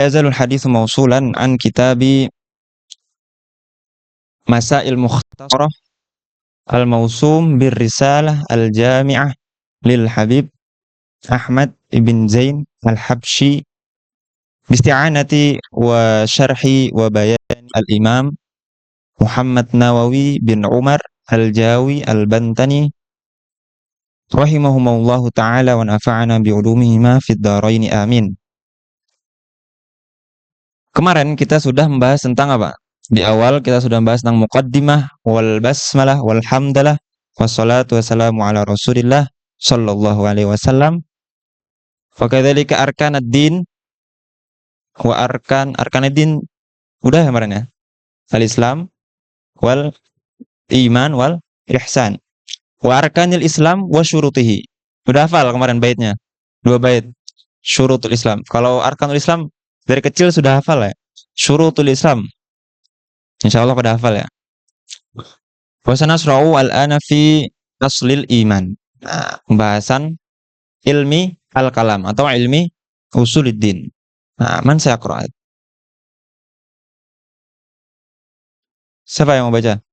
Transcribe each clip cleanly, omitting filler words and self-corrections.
يزال الحديث موصولا عن كتاب مسائل مختصرة الموسوم بالرسالة الجامعة للحبيب أحمد بن زين الحبشي باستعانة وشرح وبيان الإمام محمد نووي بن عمر الجاوي البنتني rahimahumullahu ta'ala wa nafa'ana bi'ulumihima fid dharain amin. Kemarin kita sudah membahas tentang apa? Di awal kita sudah membahas tentang muqaddimah wal basmalah wal hamdalah wassalatu wassalamu ala Rasulillah sallallahu alaihi wasallam. Wa kadzalika arkanad din wa arkanad din udah kemarin ya. Al-Islam wal iman wal ihsan. Wa arkanil Islam wa syurutihi. Udah hafal kemarin baitnya. 2 bait. Syurutul Islam. Kalau arkanul Islam dari kecil sudah hafal ya. Syurutul Islam. Insyaallah pada hafal ya. Wa sanasra'u al-ana fi aslil iman. Nah, pembahasan ilmi al-kalam atau ilmi usuluddin. Nah, man sayaqra? Siapa yang mau baca?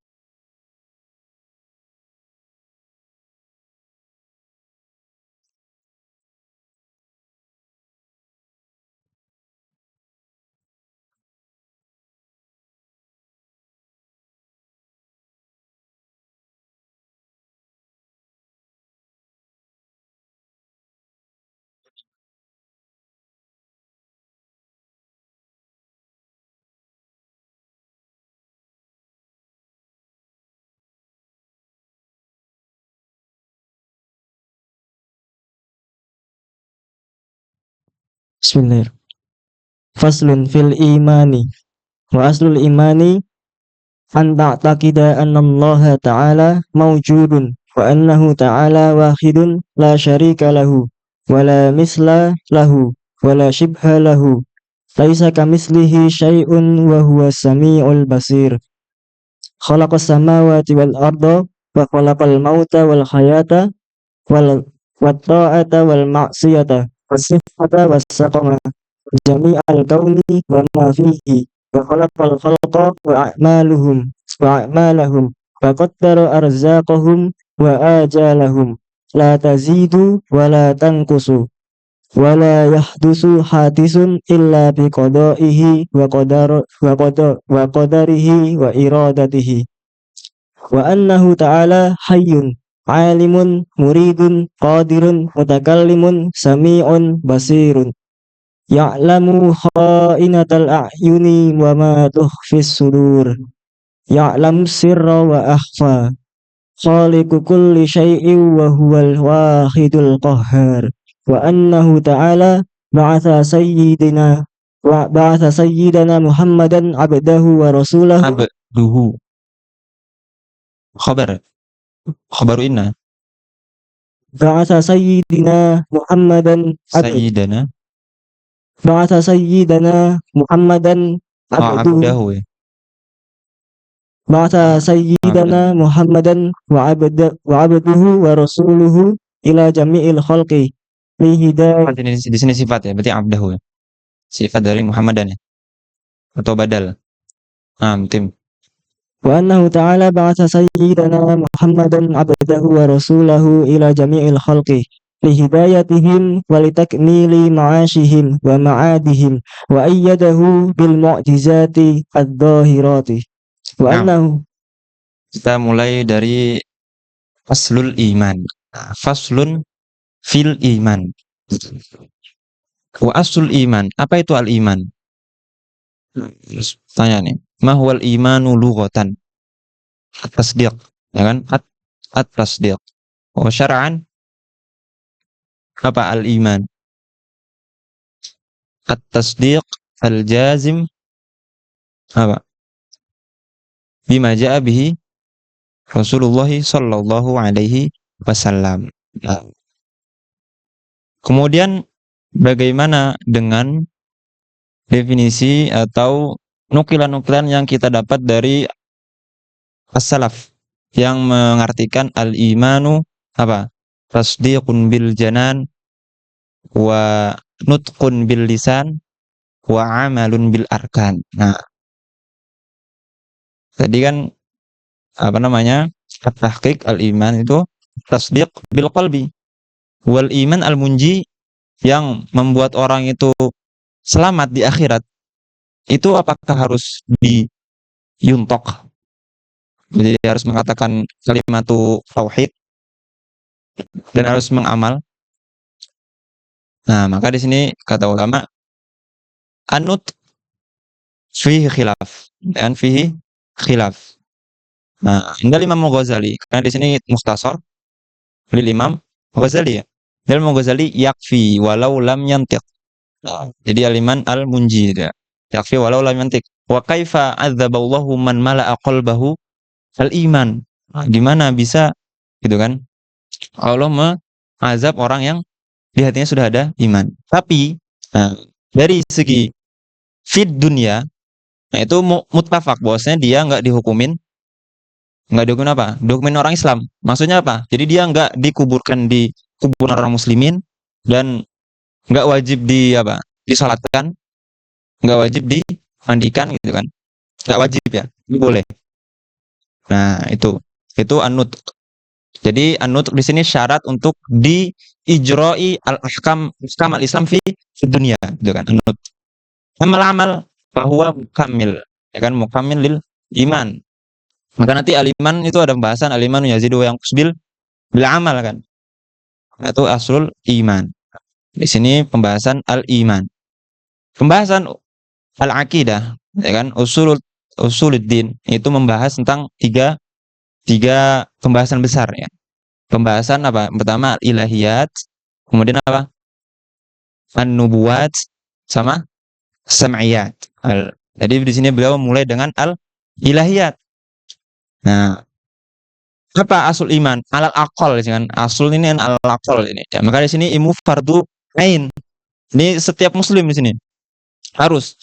Bismillahirrahmanirrahim. Faslun fil imani wa aslul imani an ta'taqida anna Allah ta'ala mawjudun wa annahu ta'ala wahidun la syarika lahu wa la misla lahu wa la shibha lahu laisa kamitslihi syai'un wa huwa samiul basir. Khalaqas samawati wal arda wa khalaqal mauta wal hayata wal ta'ata wal ma'siyata was-sihhata was-saqama jami'al kauni wa ma fihi wa khalaqal khalqa wa a'malahum wa qaddara arzaqahum wa ajalahum la tazidu wa la tanqusu wa la yahdusu hadisun illa bi qada'ihi wa qadarihi wa iradatihi wa annahu ta'ala hayyun alimun muridun qadirun mutakallimun sami'un basirun ya'lamu kha'inatal a'yuni wa ma tukhfis sudur ya'lamu sirra wa akhfa khaliqu kulli syai'in wa huwal wahidul qahhar wa annahu ta'ala ba'atha sayyidana Muhammadan abdahu wa rasulahu Abduhu. Khabaru inna. ba'atha sayyidina Muhammadan Sayyidana. ba'atha sayyidana Muhammadan Abdahu ya. ba'atha sayyidana Muhammadan wa abduhu wa rasuluhu ila jami'il khalqi li hidayah. Di sini sifat ya, berarti abdahu ya. Sifat dari Muhammadan ya. Atau badal. Tim. Wa annahu ta'ala ba'atha sayyidana Muhammadan abdahu wa rasulahu ila jami'il khalqi li hidayatihim wa li takmili ma'ashihim wa ma'adihim wa ayyadahu bil mu'jizati adh-dhahirati wa annahu. Kita mulai dari faslul iman. Faslun fil iman. Wa aslul iman. Apa itu al-iman? Tanya nih. Ma huwal imanu lughatan? At-tasdiq, ya kan? At-tasdiq. Wa syar'an apa al-iman? At-tasdiq al-jazim apa? Bima ja'a bihi Rasulullah sallallahu alaihi wasallam. Nah. Kemudian bagaimana dengan definisi atau nukilan-nukilan yang kita dapat dari as-salaf yang mengartikan al-imanu apa? Tasdiqun bil janan wa nutqun bil lisan wa amalun bil arkan. Nah, tadi kan apa namanya? At-tahqiq al-iman itu tasdiq bil qalbi. Wal iman al-munji yang membuat orang itu selamat di akhirat. Itu apakah harus diyuntok? Jadi harus mengatakan kalimat tauhid dan harus mengamal. Nah, maka di sini kata ulama anut fihi khilaf dan fihi khilaf. Nah, indal Imam Ghazali karena di sini mukhtasar lil Imam Ghazali ya. Dan Imam Ghazali yakfi walau lam yantiq. Nah, jadi Al-Iman Al-Munji ya. Yakfi walau lam yantiq. Wa kaifa adzaballahu man mala'a qalbahu al-iman. Nah, gimana bisa gitu kan? Allah mengazab orang yang di hatinya sudah ada iman. Tapi nah, dari segi fid dunia, nah itu muttafaq bahwasanya dia nggak dihukumin apa? Dihukumin orang Islam. Maksudnya apa? Jadi dia nggak dikuburkan di kuburan orang muslimin dan nggak wajib disalatkan, nggak wajib dimandikan gitu kan? Nggak wajib ya, boleh. Nah itu anut. Jadi anut di sini syarat untuk di ijra'i al-ahkam al-Islam fi dunia gitu kan anut. Amal bahwa mukammil ya kan mukammil lil iman. Maka nanti al-iman itu ada pembahasan al-iman yazidu yang bil amal kan. Itu aslul iman. Di sini pembahasan al-iman. Pembahasan al-aqidah ya kan usuluddin itu membahas tentang tiga pembahasan besar ya. Pembahasan apa? Pertama ilahiyat, kemudian apa? An-nubuwat sama sam'iyat. Jadi di sini beliau mulai dengan al-ilahiyat. Nah, apa asul iman? Alal aqal kan. Asul ini alal aqal ini. Ya, maka di sini ilmu fardu ain. Ini setiap muslim di sini harus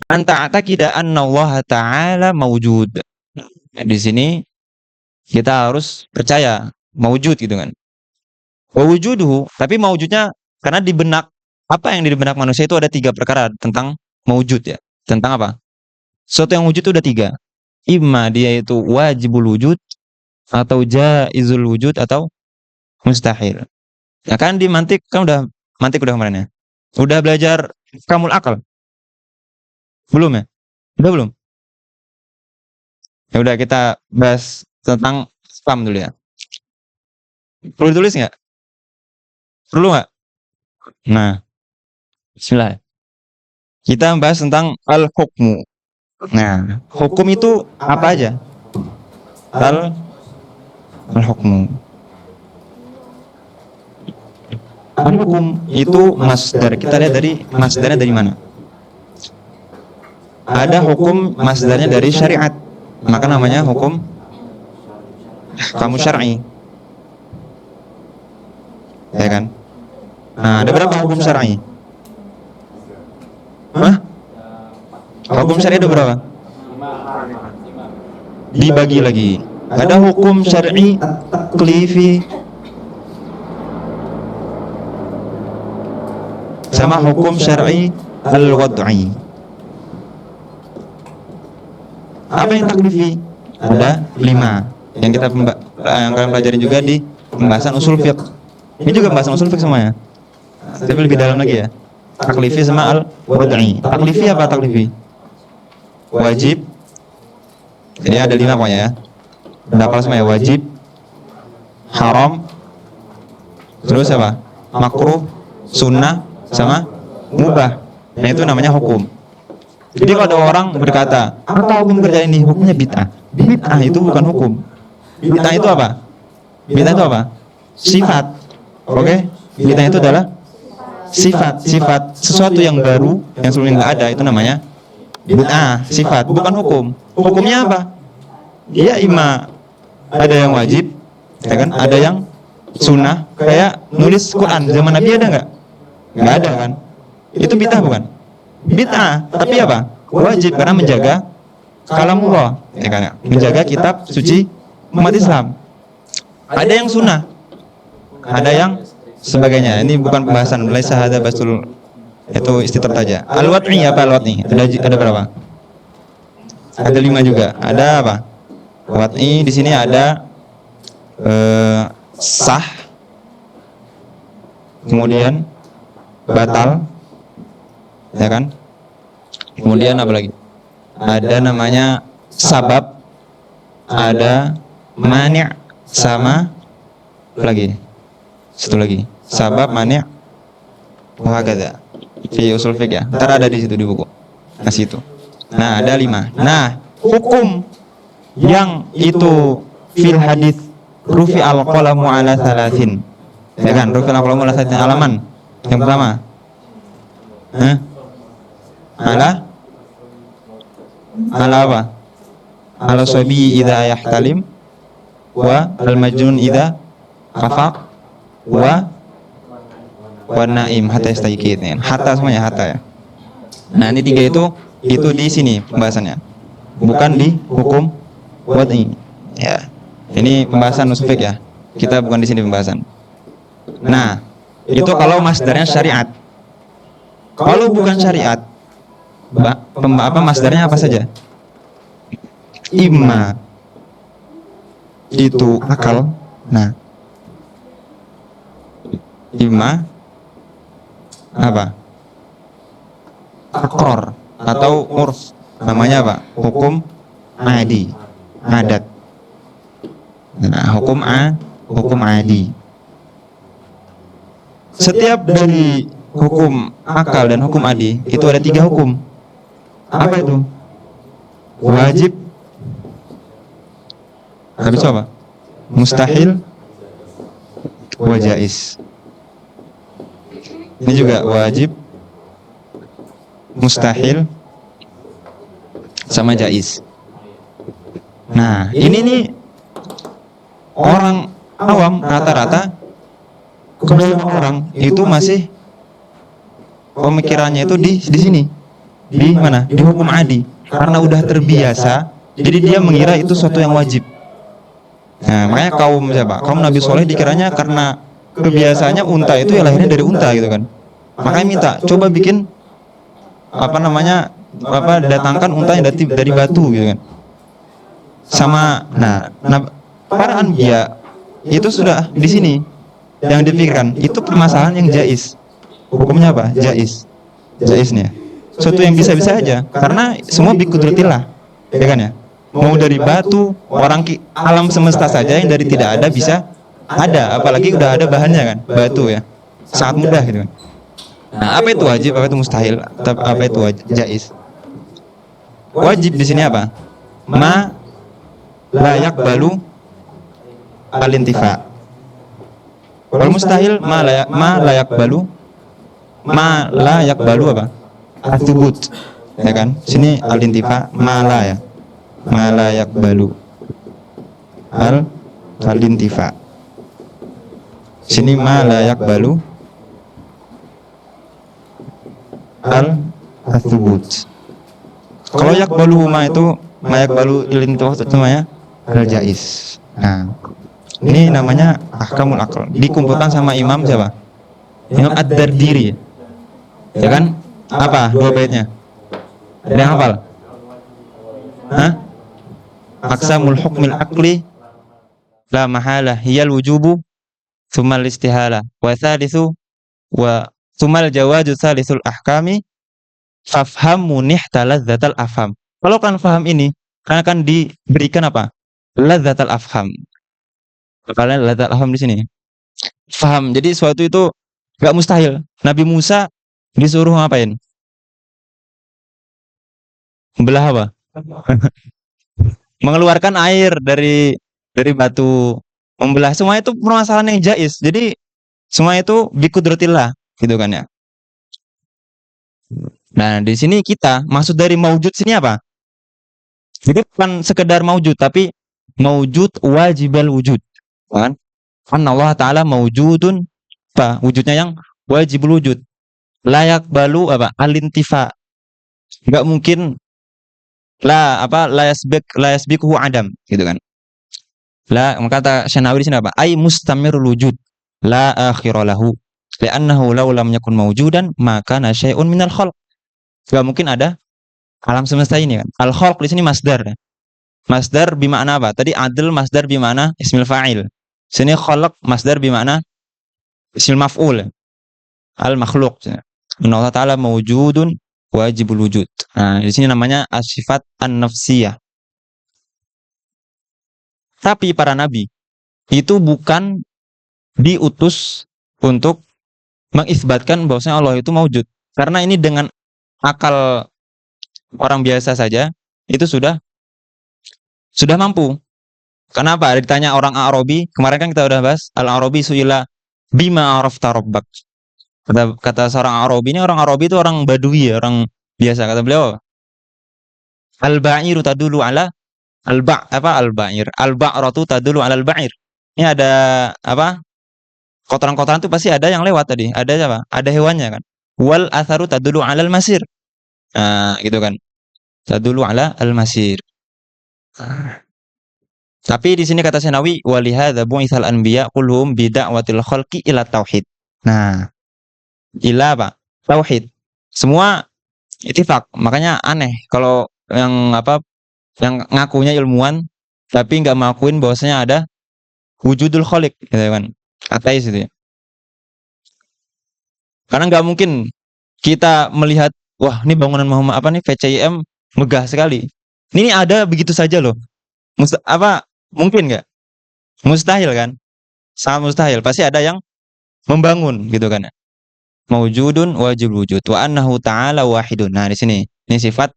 anta aqida anna Allah taala mawjud. Nah, di sini kita harus percaya maujud gitu kan. Wujuduhu, tapi maujudnya karena di benak apa yang di benak manusia itu ada tiga perkara tentang maujud ya. Tentang apa? Sesuatu yang wujud itu ada tiga. Imma dia itu wajibul wujud atau jaizul wujud atau mustahil. Ya kan di mantik kan udah kemarin ya. Udah belajar kamul akal? Belum ya? Udah belum? Ya udah kita bahas tentang spam dulu ya. Perlu ditulis nggak? Perlu nggak? Nah, bismillah. Kita bahas tentang al-hukmu. Nah, hukum itu apa aja? Al-hukmu. Al-hukum itu masdar. Kita lihat dari masdarnya dari mana? Ada hukum masdarnya dari syariat. Maka namanya hukum kamu syar'i. Ya kan? Nah, ada berapa hukum syar'i? Hah? Hukum syar'i ada berapa? Dibagi lagi. Ada hukum syar'i taklifi sama hukum syar'i al-wad'i. Apa yang taklifi? Ada 5 yang kita yang kalian pelajarin juga di pembahasan usul fiqh. Ini juga pembahasan usul fiqh semuanya. Tapi lebih dalam lagi ya. Taklifi sama al-wad'i. Taklifi apa taklifi? Wajib. Jadi ada 5 pokoknya ya. Dapat semua ya, wajib, haram, terus apa? Makruh, sunnah, sama mubah. Nah itu namanya hukum. Jadi kalau ada orang berkata, apa hukum kerja ini? Hukumnya bid'ah. Bid'ah itu bukan hukum. Bid'ah itu apa? Bid'ah itu apa? Sifat. Oke? Bid'ah itu adalah sifat sesuatu yang baru yang sebelumnya nggak ada, itu namanya bid'ah. Sifat, bukan hukum. Hukumnya apa? Ya ima ada yang wajib, ya kan? Ada yang sunnah. Kayak nulis Quran zaman Nabi ada nggak? Nggak ada kan? Itu bid'ah bukan? Bid'ah, tapi apa? Wajib karena menjaga kalamullah, ya kan? Menjaga kitab suci umat Islam. Ada yang sunnah, ada yang sebagainya. Ini bukan pembahasan laisa hadza basul Itu istitrat aja. Al-wad'i apa al-wad'i? Ada berapa? Ada 5 juga. Ada apa? Wad'i di sini ada sah, kemudian batal, ya kan? Kemudian apa lagi? Ada namanya sabab, ada mani', sama apa lagi? Satu lagi. Sabab, mani', wahakadha. Fi usul fiqh ya. Ntar ada di situ di buku. Nah situ. Nah ada 5. Nah hukum yang itu fil hadis rufi al-qalamu ala thalathin, ya kan? Rufi al-qalamu ala thalathin alaman. Yang pertama, ala apa? Ala sabi idza yahtalim, wa al-majnun idza afaq, wa naim hatta yastayqid. Hatta semuanya hatta ya. Nah ini 3 itu di sini pembahasannya, bukan di hukum wad'i. Ya, ini pembahasan usul fiqh ya. Kita bukan di sini pembahasan. Nah, itu kalau masdarnya syariat. Kalau bukan syariat, masdarnya apa saja? Imma itu akal. Nah, imma apa? Akor atau urf, namanya apa? Hukum adi, adat. Nah, hukum adi. Setiap dari hukum akal dan hukum adi itu ada 3 hukum. Apa itu? Wajib, habis itu apa? Mustahil, wa jaiz. Ini juga wajib, mustahil, sama jaiz. Nah, ini nih orang awam rata-rata, kebanyakan orang itu masih pemikirannya itu di sini. Di mana? Di hukum adi. Karena udah terbiasa, jadi dia mengira itu suatu yang wajib. Nah, makanya kaum Nabi Soleh dikiranya karena kebiasaannya unta itu ya lahirnya dari unta gitu kan. Makanya minta coba bikin datangkan unta yang dari batu gitu kan. Sama para anbiya itu sudah di sini yang dipikirkan itu permasalahan yang jaiz. Hukumnya apa? Jaiz. Jaiz nih ya. Suatu yang bisa-bisa aja karena semua biqudratillah, ya kan ya? Mau dari batu, alam semesta saja yang dari tidak ada bisa ada, apalagi udah ada bahannya kan, batu ya. Sangat mudah gitu kan. Nah, apa itu wajib, apa itu mustahil, apa itu jaiz? Wajib di sini apa? Ma layak balu alintifa. Wal mustahil ma layak balu apa? Atubut, ya kan? Sini alintifa ma layak balu alintifa. Sini ma layak balu al-thubut. Kalau yak balu ma itu mayak balu ilintifa itu namanya al-jaiz. Nah, ini namanya ahkamul akal. Dikumpulkan sama Imam siapa? Imam Ad-Dardiri. Ya kan? Apa 2 baitnya? Ada yang hafal? Aqsamul hukmil aqli la mahala hiyal wujubu tsummal istihala wa thalithu wa tsummal jawazu thalithul ahkami fafham munih talazzatal afham. Kalau kan faham ini karena kan diberikan apa? Lazzatal afham. Kalian lazzatal afham di sini. Faham. Jadi suatu itu enggak mustahil. Nabi Musa disuruh ngapain? Membelah apa? Mengeluarkan air dari batu, membelah. Semua itu permasalahan yang jaiz. Jadi semua itu biqudratillah, gitu kan ya. Nah, di sini kita maksud dari maujud sini apa? Jadi bukan sekedar maujud, tapi maujud wajibal wujud, kan? Allah Ta'ala maujudun, apa? Wujudnya yang wajibul wujud. Layak balu apa? Alintifa. Enggak mungkin la yasbiquhu adam, gitu kan. La, kata Syanawi di sini apa? Ai mustamirul wujud la akhiralahu. Li'annahu law lam yakun mawjudan maka kana syai'un minal khalq. Enggak mungkin ada alam semesta ini kan. Al-khalq di sini masdar. Masdar bimakna apa? Tadi adl masdar bimakna ismil fa'il. Sini khalq masdar bimakna ismil maf'ul. Al-makhluq. Allah Ta'ala mawjudun wajibul wujud. Nah, di sini namanya as-sifat an-nafsiyah. Tapi para nabi itu bukan diutus untuk mengisbatkan bahwasanya Allah itu mawjud. Karena ini dengan akal orang biasa saja itu sudah mampu. Kenapa? Ditanya orang Arabi, kemarin kan kita udah bahas Al-Arabi suila bima arafta rabbak. Kata seorang Arabi, ini orang Arabi itu orang Badui ya, orang biasa. Kata beliau, al-ba'iru tadulu ala al-ba'ir. Al-ba'ratu tadulu ala al-ba'ir. Ini ada apa? Kotoran-kotoran itu pasti ada yang lewat tadi. Ada apa? Ada hewannya kan. Wal atharu tadulu ala al-masir. Nah, gitu kan. Tadulu ala al-masir. Tapi di sini kata Senawi, walihadza bu'itsal anbiya kulluhum bida'watil khalqi ila tauhid. Nah, ila apa? Tauhid. Semua ittifaq. Makanya aneh kalau yang apa yang ngakunya ilmuwan tapi nggak mengakuin bahwasanya ada wujudul khaliq gitu kan. Ateis itu ya. Karena nggak mungkin kita melihat wah, ini bangunan Muhammad apa nih VCIM megah sekali. Ini ada begitu saja loh. Mungkin nggak? Mustahil kan? Sangat mustahil. Pasti ada yang membangun gitu kan. Maujudun wajib wujud wa annahu ta'ala wahidun. Nah, di sini ini sifat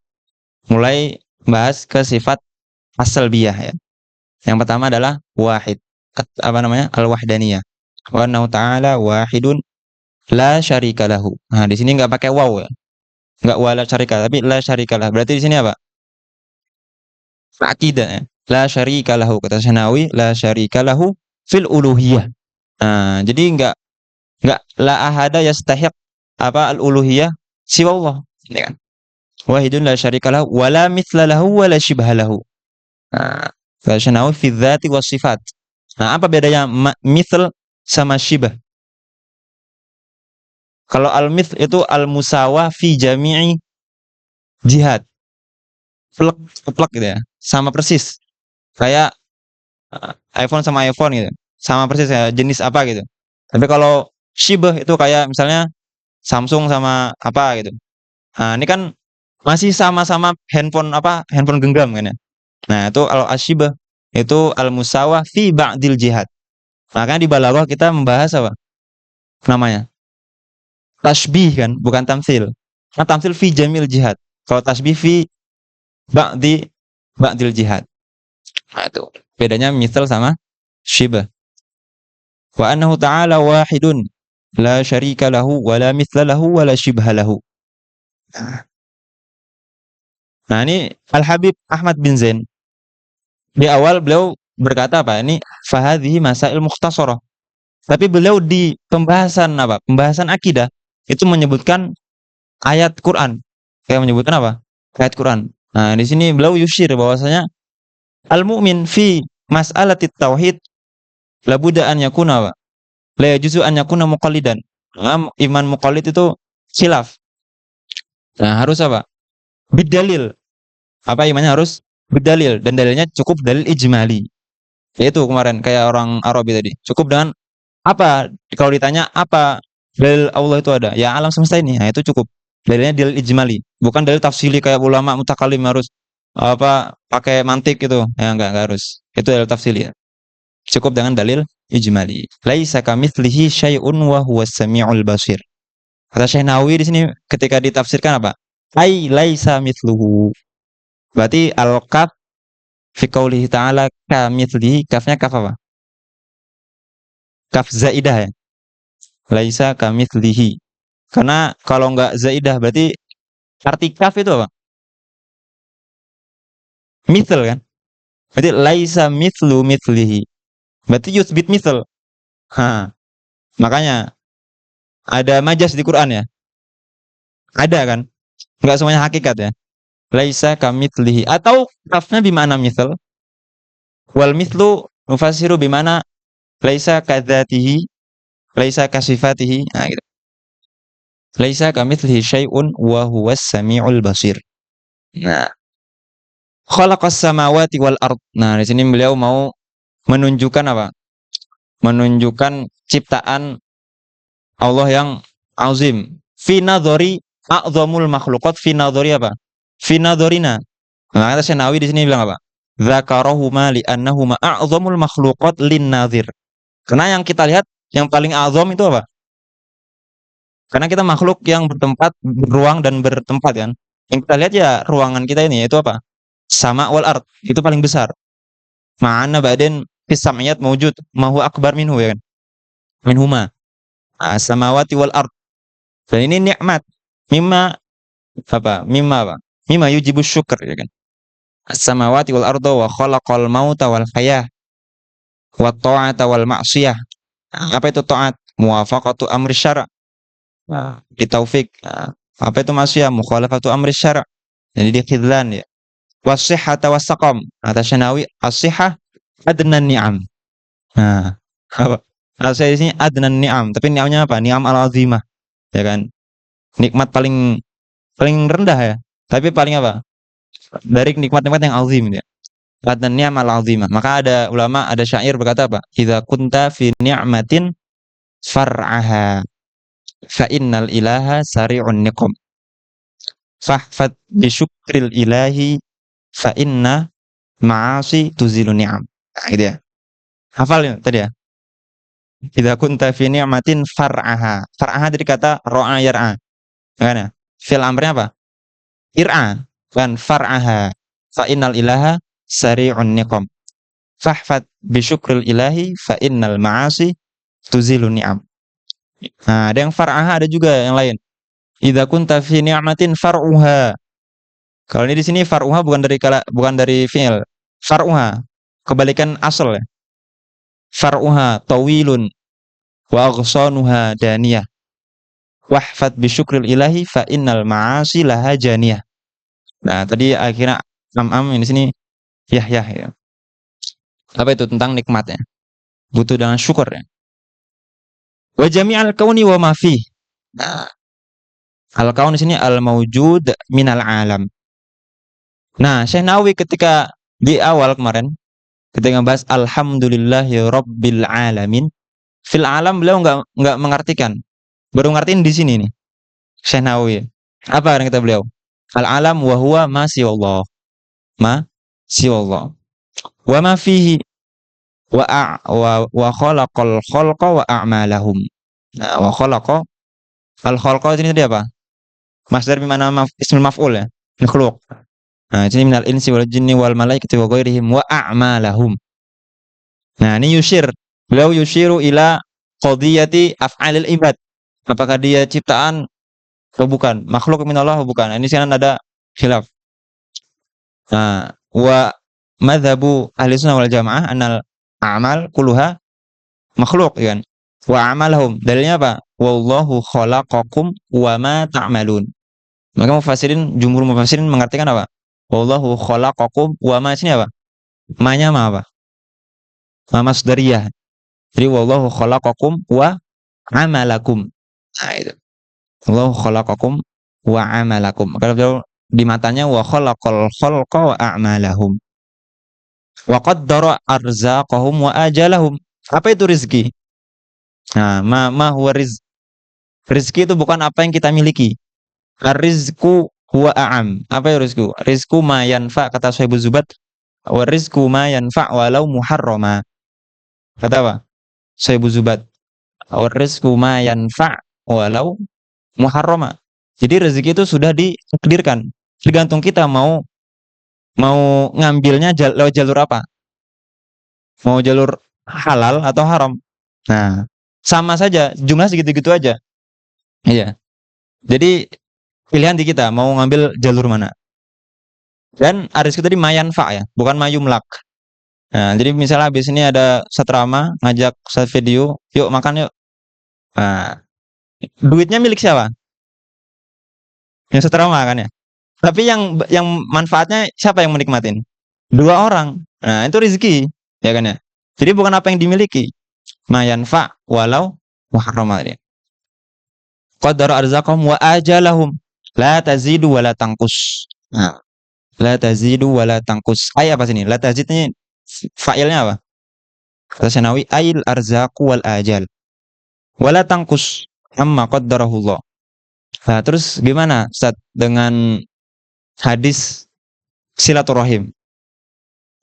mulai bahas ke sifat as-salbiyah ya. Yang pertama adalah wahid. Apa namanya? Al-wahdaniyah. Wa annahu ta'ala wahidun la syarika lahu. Nah, di sini nggak pakai waw ya. Nggak wala syarika tapi la syarika lah. Berarti di sini apa? Akidah ya. La syarika lahu kata Syanawi, la syarika lahu fil uluhiyah. Nah, jadi enggak la ahada yastahiq apa al-uluhiyah siwa Allah, ya kan? Wahidun la syarika lahu wala mithla lahu wala syibha lahu. Nah, kata Syanawi fi dzati was sifat. Nah, apa bedanya mithl sama syibah? Kalau al-mithl itu al-musawah fi jami'i jihad. Plek gitu ya. Sama persis. Kayak iPhone sama iPhone gitu. Sama persis ya, jenis apa gitu. Tapi kalau syibah itu kayak misalnya Samsung sama apa gitu. Nah, ini kan masih sama-sama handphone genggam kan ya. Nah, itu al-asyibah itu al-musawah fi ba'dil jihad. Makanya di balaghah kita membahas apa? Namanya tasbih kan, bukan tamtsil. Nah, tamtsil fi jamil jihad. Kalau tasbih fi ba'dil jihad. Nah, itu bedanya misal sama syibah. Wa annahu ta'ala wahidun la syarika lahu wa la mithla lahu wa la syibha lahu. Nah, ini Al-Habib Ahmad bin Zain di awal beliau berkata apa? Ini fahadhihi masail mukhtasarah. Tapi beliau di pembahasan apa? Pembahasan akidah itu menyebutkan ayat Quran. Kayak menyebutkan apa? Ayat Quran. Nah, di sini beliau yusyir bahwasanya al-mu'min fi mas'alatit tauhid labuda an yakuna wa la yajuzu an yakuna muqallidan. Nah, iman muqallid itu khilaf. Nah, harus apa? Bidalil. Apa imannya harus bidalil dan dalilnya cukup dalil ijmali. Yaitu kemarin kayak orang Arabi tadi. Cukup dengan apa? Kalau ditanya apa dalil Allah itu ada? Ya alam semesta ini. Nah, itu cukup. Dalilnya dalil ijmali, bukan dalil tafsili kayak ulama mutakalim harus apa pakai mantik gitu. Ya enggak harus. Itu dalil tafsili ya. Cukup dengan dalil ijmali. Laisa kamitslihi syai'un wa huwas samiul basir. Kata Syekh Nawawi di sini ketika ditafsirkan apa? Ai laisa mithluhu. Berarti al-kaf fi qoulihi ta'ala kamitslihi, kafnya kaf apa? Kaf zaidah ya. Laisa kamitslihi. Karena kalau enggak zaidah berarti arti kaf itu apa? Mithl kan? Berarti laisa mithlu mithlihi. Berarti yuthbit mithl. Ha. Makanya ada majas di Quran ya. Ada kan? Enggak semuanya hakikat ya. Laisa kamitslihi atau kafnya bimana mithl? Wal mithlu mufassiru bimana laisa kadzatihi Laisa kasifatihi. Nah, gitu. Laisa kamitslihi syai'un wa huwas samiul basir. Nah, khalaqas samawati wal ard. Nah, di sini beliau mau menunjukkan apa? Menunjukkan ciptaan Allah yang azim. Fi nadhari a'zamul makhluqat fi nadhari apa? Fi nadharina. Nah, kata Syekh di sini bilang apa? Dzakarahuma li'annahuma a'zamul makhluqat lin nadhir. Karena yang kita lihat yang paling azam itu apa? Karena kita makhluk yang bertempat, beruang dan bertempat kan. Yang kita lihat ya ruangan kita ini yaitu apa? Sama wal ard, itu paling besar. Ma'ana ba'din fis sam'iyat mawjud, ma huwa akbar minhu ya kan. Minhuma. Samawati wal ard. Dan ini nikmat. Mimma apa? Mimma apa? Mimma yujibus syukur ya kan. As-samawati wal arda wa khalaqal mauta wal hayah wa ta'ata wal ma'siyah. Apa itu taat? Muwafaqatu amri syara'. Di taufik. Apa itu maksiyah? Mukhalafatu amri syara'. Jadi di khidlan ya. Wasihhata wasaqam. Kata Syanawi, as-sihhah adnan ni'am. Nah, apa? Saya di sini adnan ni'am, tapi ni'amnya apa? Ni'am al-azimah. Ya kan? Nikmat paling paling rendah ya. Tapi paling apa? Dari nikmat-nikmat yang azim ya. Adnan ni'am al-azimah. Maka ada ulama, ada syair berkata apa? Idza kunta fi ni'matin far'aha fa innal ilaha sari'un niqam. Fahfad bi syukril ilahi fa inna ma'asi tuzilu ni'am. Nah, gitu ya. Hafal ya tadi ya. Idza kunta fi ni'matin far'aha. Far'aha dari kata ra'a yar'a. Kan ya? Fi'il amrnya apa? Ir'a. Kan far'aha. Fa innal ilaha sari'un niqam. Fahfad bi syukril ilahi fa innal ma'asi tuzilu ni'am. Nah, ada yang far'aha, ada juga yang lain. Idza kunta fi ni'matin far'uha. Kalau ini di sini far'uha bukan dari fi'il. Far'uha kebalikan asal ya. Far'uha tawilun wa aghsanuha daniyah. Wahfad bi syukril ilahi fa innal ma'asi laha janiyah. Nah, tadi akhirnya am ini sini ya. Apa itu tentang nikmatnya? Butuh dengan syukur ya. Wa jami'al kauni wa ma fi. Nah, al-kaun di sini al-maujud minal alam. Nah, Syekh Nawawi ketika di awal kemarin ketika bahas alhamdulillahi rabbil alamin, fil alam beliau enggak mengartikan. Baru ngertiin di sini nih. Syekh Nawawi. Apa yang kata beliau? Al-alam wa huwa ma siwallah. Ma siwallah. Wa ma fihi wa khalaqal khalqa wa a'malahum. Nah, wa khalaqa al-khalqa ini tadi apa? Masdar bimana ismul maf'ul ya. Makhluk. Nah, ini minal insi wal jinni wal malaikati wa ghairihim wa a'malahum. Nah, ini beliau yushiru ila qadiyati af'alil ibad. Apakah dia ciptaan atau bukan? Makhluk min Allah atau bukan? Nah, ini sekarang ada khilaf. Nah, wa madhabu ahli sunnah wal jamaah anal a'mal kulluha makhluk ya kan. Wa amalahum. Dalilnya apa? Wallahu khalaqakum wa ma ta'malun. Maka jumhur mufassirin mengartikan apa? Wallahu khalaqakum wa ma sini apa? Ma-nya ma apa? Ma masdariyah. Jadi wallahu khalaqakum wa amalakum. Nah, itu. Wallahu khalaqakum wa amalakum. Maka beliau di matanya wa khalaqal khalqa wa a'malahum. Wa qaddara arzaqahum wa ajalahum. Apa itu rizki? Nah, ma huwa rizq. Rizki itu bukan apa yang kita miliki. Ar-rizqu huwa a'am. Apa itu rizku? Rizku ma yanfa kata Syaikhul Zubat. Wa rizqu ma yanfa walau muharrama. Kata apa? Syaikhul Zubat. Wa rizqu ma yanfa walau muharrama. Jadi rezeki itu sudah ditakdirkan. Tergantung kita mau ngambilnya lewat jalur apa? Mau jalur halal atau haram. Nah, sama saja, jumlah segitu-gitu aja. Iya. Jadi pilihan di kita mau ngambil jalur mana. Dan arisku tadi mayanfa ya, bukan mayumlak. Nah, jadi misalnya habis ini ada satrama ngajak satu video, yuk makan yuk. Nah, duitnya milik siapa? Yang satrama kan ya. Tapi yang manfaatnya siapa yang menikmatin? Dua orang. Nah, itu rezeki, ya kan ya. Jadi bukan apa yang dimiliki. Mayanfa walau muharramah ini. Qaddara arzaqahum wa ajalahum la tazidu wa la tanqus. Nah, la tazidu wa la tanqus. Ay apa sini? La tazid ini fa'ilnya apa? Kata Syanawi, ail arzaqu wal ajal. Wa la tanqus amma qaddarahullah. Nah, terus gimana Ustaz dengan hadis silaturahim?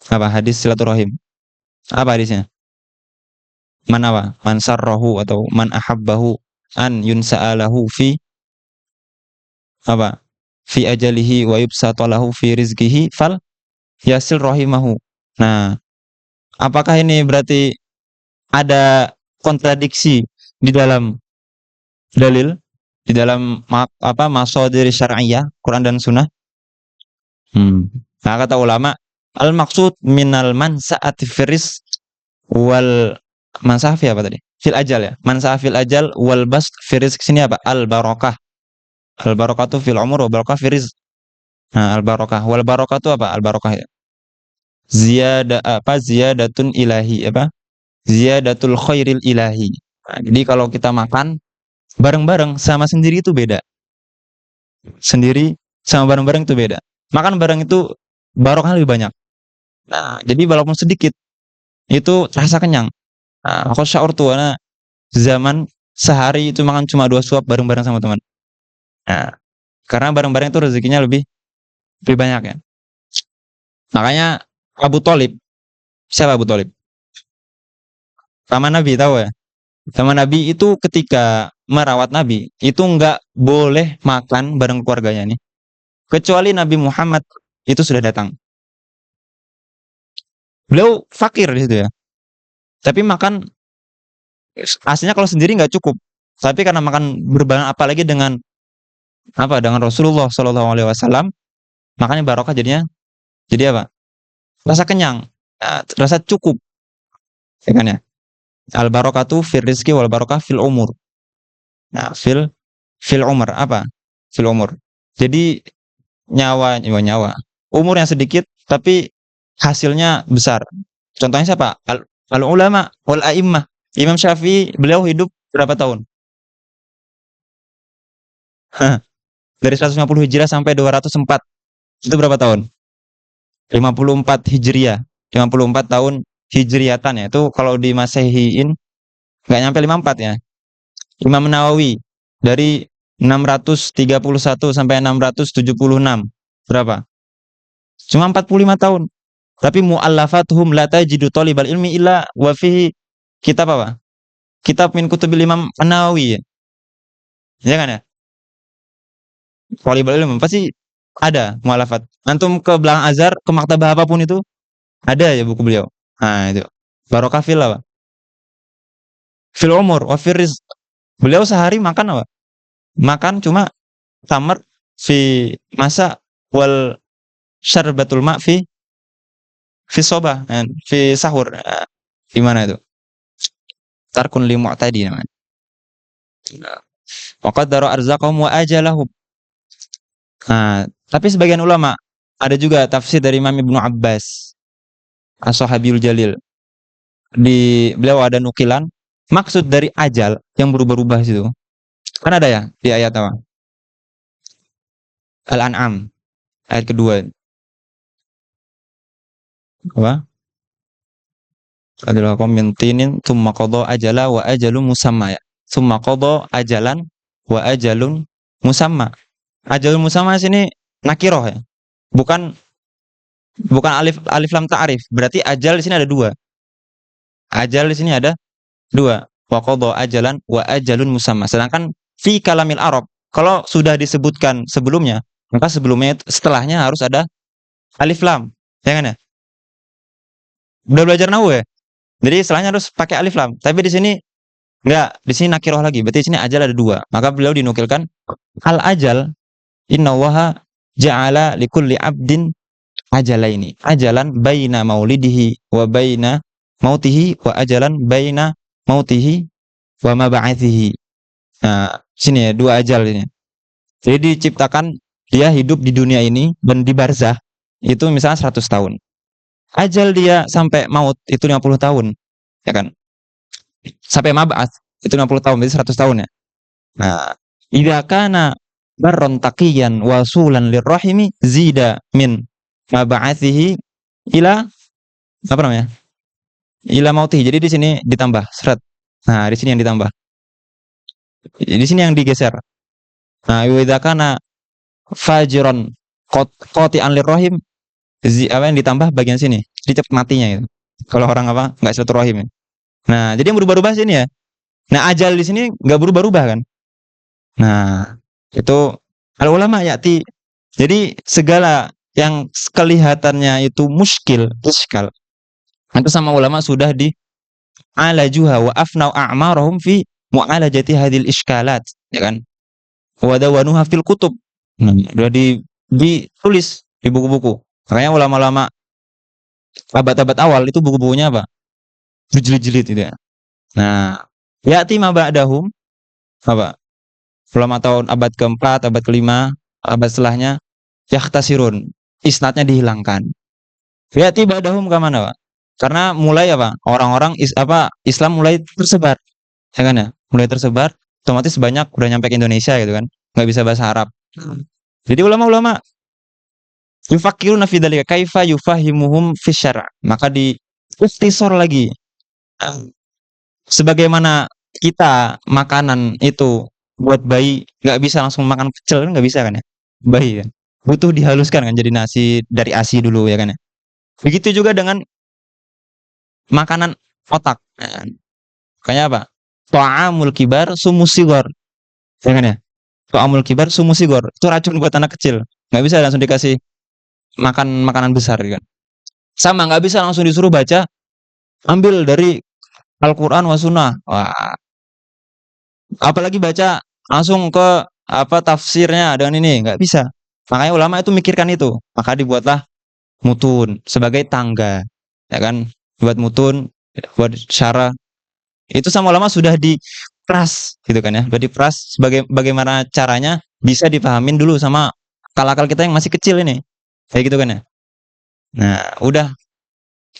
Apa hadis silaturahim? Apa hadisnya? Man apa? Man sarrahu atau man ahabbahu an yunsa'alahu fi apa? Fi ajalihi wa yubsatalahu fi rizqihi fal yasil rahimahu. Nah, apakah ini berarti ada kontradiksi di dalam dalil, di dalam masadir syar'iyyah Quran dan Sunnah? Nah, kata ulama, al maksud minal mansa'ati firis wal mansah fi apa tadi? Fil ajal ya. Mansah fil ajal wal bast firis sini apa? Al barakah. Al barakatu fil umur wa barakah firis. Nah, al barakah wal barakatu apa? Al barakah ya. Ziyadatun ilahi apa? Ziyadatul khairil ilahi. Nah, jadi kalau kita makan bareng-bareng sama sendiri itu beda. Sendiri sama bareng-bareng itu beda. Makan bareng itu barokah lebih banyak. Nah, jadi walaupun sedikit itu rasa kenyang. Nah, aku syaur tuh zaman sehari itu makan cuma 2 suap bareng-bareng sama teman. Nah, karena bareng-bareng itu rezekinya lebih banyak ya. Makanya Abu Thalib, siapa Abu Thalib? Paman Nabi, tahu ya? Paman Nabi itu ketika merawat Nabi itu nggak boleh makan bareng keluarganya nih, kecuali Nabi Muhammad itu sudah datang. Beliau fakir di situ ya, tapi makan aslinya kalau sendiri nggak cukup, tapi karena makan berbareng apalagi dengan dengan Rasulullah Shallallahu Alaihi Wasallam, makanya barokah jadinya jadi apa? Rasa kenyang, rasa cukup, ya kan ya? Al barokatu fil rizki wal barokah fil umur. Nah, fil umur apa? Fil umur. Jadi nyawa, umur yang sedikit tapi hasilnya besar. Contohnya siapa? Al ulama wal a'immah. Imam Syafi'i beliau hidup berapa tahun? Dari 150 Hijriah sampai 204. Itu berapa tahun? 54 Hijriah. 54 tahun Hijriatan ya. Itu kalau di Masehiin nggak nyampe 54 ya. Imam Nawawi dari 631 sampai 676. Berapa? Cuma 45 tahun. Tapi mu'allafatuhum la tajidu talibal ilmi illa wa fihi kitab apa? Kitab min kutubil Imam An-Nawawi. Ya kan ya? Talibal ilmi pasti ada mu'allafat. Antum ke belakang Azhar, ke maktabah apapun itu ada ya buku beliau. Nah, itu. Barokah fil apa? Fil umur wa fil rizq. Beliau sehari makan apa? Makan cuma tamar fi masa wal syarbatul ma fi sobah, fi sahur. Gimana itu? Tarkun li mu'tadi namanya. Wa qaddara arzaqahum wa ajalahum. Nah, tapi sebagian ulama ada juga tafsir dari Imam Ibnu Abbas, As-Sahabiyul Jalil. Di beliau ada nukilan maksud dari ajal yang berubah-ubah situ. Kan ada ya di ayat apa? Al-An'am ayat kedua. Apa? Adalah kaum min tinin tsumma qada ajala wa ajalun musamma ya. Tsumma qada ajalan wa ajalun musamma. Ajalun musamma sini nakiroh ya. Bukan alif lam ta'rif. Berarti ajal di sini ada 2. Ajal di sini ada 2. Wa qada ajalan wa ajalun musamma. Sedangkan fi kalamil Arab kalau sudah disebutkan sebelumnya, maka sebelumnya setelahnya harus ada alif lam. Ya kan ya? Udah belajar nahwu ya? Jadi setelahnya harus pakai alif lam. Tapi di sini enggak, di sini nakiroh lagi. Berarti di sini ajal ada 2. Maka beliau dinukilkan al ajal innallaha ja'ala likulli 'abdin ajalaini. Ajalan baina maulidihi wa baina mautihi wa ajalan baina mautihi wa mab'atsihi. Nah, sini ya 2 ajal ini. Jadi diciptakan dia hidup di dunia ini dan di barzah itu misalnya 100 tahun. Ajal dia sampai maut itu 50 tahun. Ya kan? Sampai mab'ats Itu 60 tahun, berarti 100 tahun ya. Nah, idza kana barron taqiyan wasulan lirrahimi zida min mab'atsihi ila apa namanya? Ila mautihi. Jadi di sini ditambah seret. Nah, di sini yang ditambah. Di sini yang digeser. Nah, wa idza kana fajiron qati'an lirrahim apa yang ditambah bagian sini. Jadi cepat matinya gitu. Kalau orang apa? Enggak silaturahim ya. Nah, jadi yang berubah-ubah sini ya. Nah, ajal di sini enggak berubah-ubah kan? Nah, itu al ulama yati. Jadi segala yang kelihatannya itu iskal, itu sama ulama sudah di alajuha wa afnau a'marahum fi mu'alajati hadil iskalat, ya kan? Wa dawanuha fil kutub. Sudah ditulis di buku-buku. Makanya ulama-ulama abad-abad awal itu buku-bukunya apa? Berjilid-jilid gitu ya. Nah, ya'ti ma ba'dahum apa? Ulama tahun abad keempat, abad kelima, abad setelahnya yakhtasirun. Isnadnya dihilangkan. Ya'ti ba'dahum ke mana, Pak? Karena mulai apa? Orang-orang Islam mulai tersebar. Ya kan ya? Mulai tersebar, otomatis banyak udah nyampe ke Indonesia gitu kan. Nggak bisa bahasa Arab. Jadi ulama-ulama yufakiruna fi dzalika kaifa yufahimuhum fi syara'. Maka di ikhtisar lagi. Sebagaimana kita makanan itu buat bayi nggak bisa langsung makan pecel kan nggak bisa kan ya? Bayi kan. Butuh dihaluskan kan jadi nasi dari ASI dulu ya kan ya. Begitu juga dengan makanan otak. Ya kan? Makanya apa? Ta'amul kibar sumusigor. Ya kan ya? Ta'amul kibar sumusigor. Itu racun buat anak kecil. Nggak bisa langsung dikasih makan makanan besar kan. Sama nggak bisa langsung disuruh baca ambil dari Al-Qur'an wa sunnah. Wah, apalagi baca langsung ke apa tafsirnya dengan ini nggak bisa. Makanya ulama itu mikirkan itu. Maka dibuatlah mutun sebagai tangga. Ya kan? Buat mutun, buat syara. Itu sama ulama sudah diperas gitu kan ya. Sudah diperas bagaimana caranya bisa dipahamin dulu sama akal-akal kita yang masih kecil ini. Kayak gitu kan ya. Nah, udah.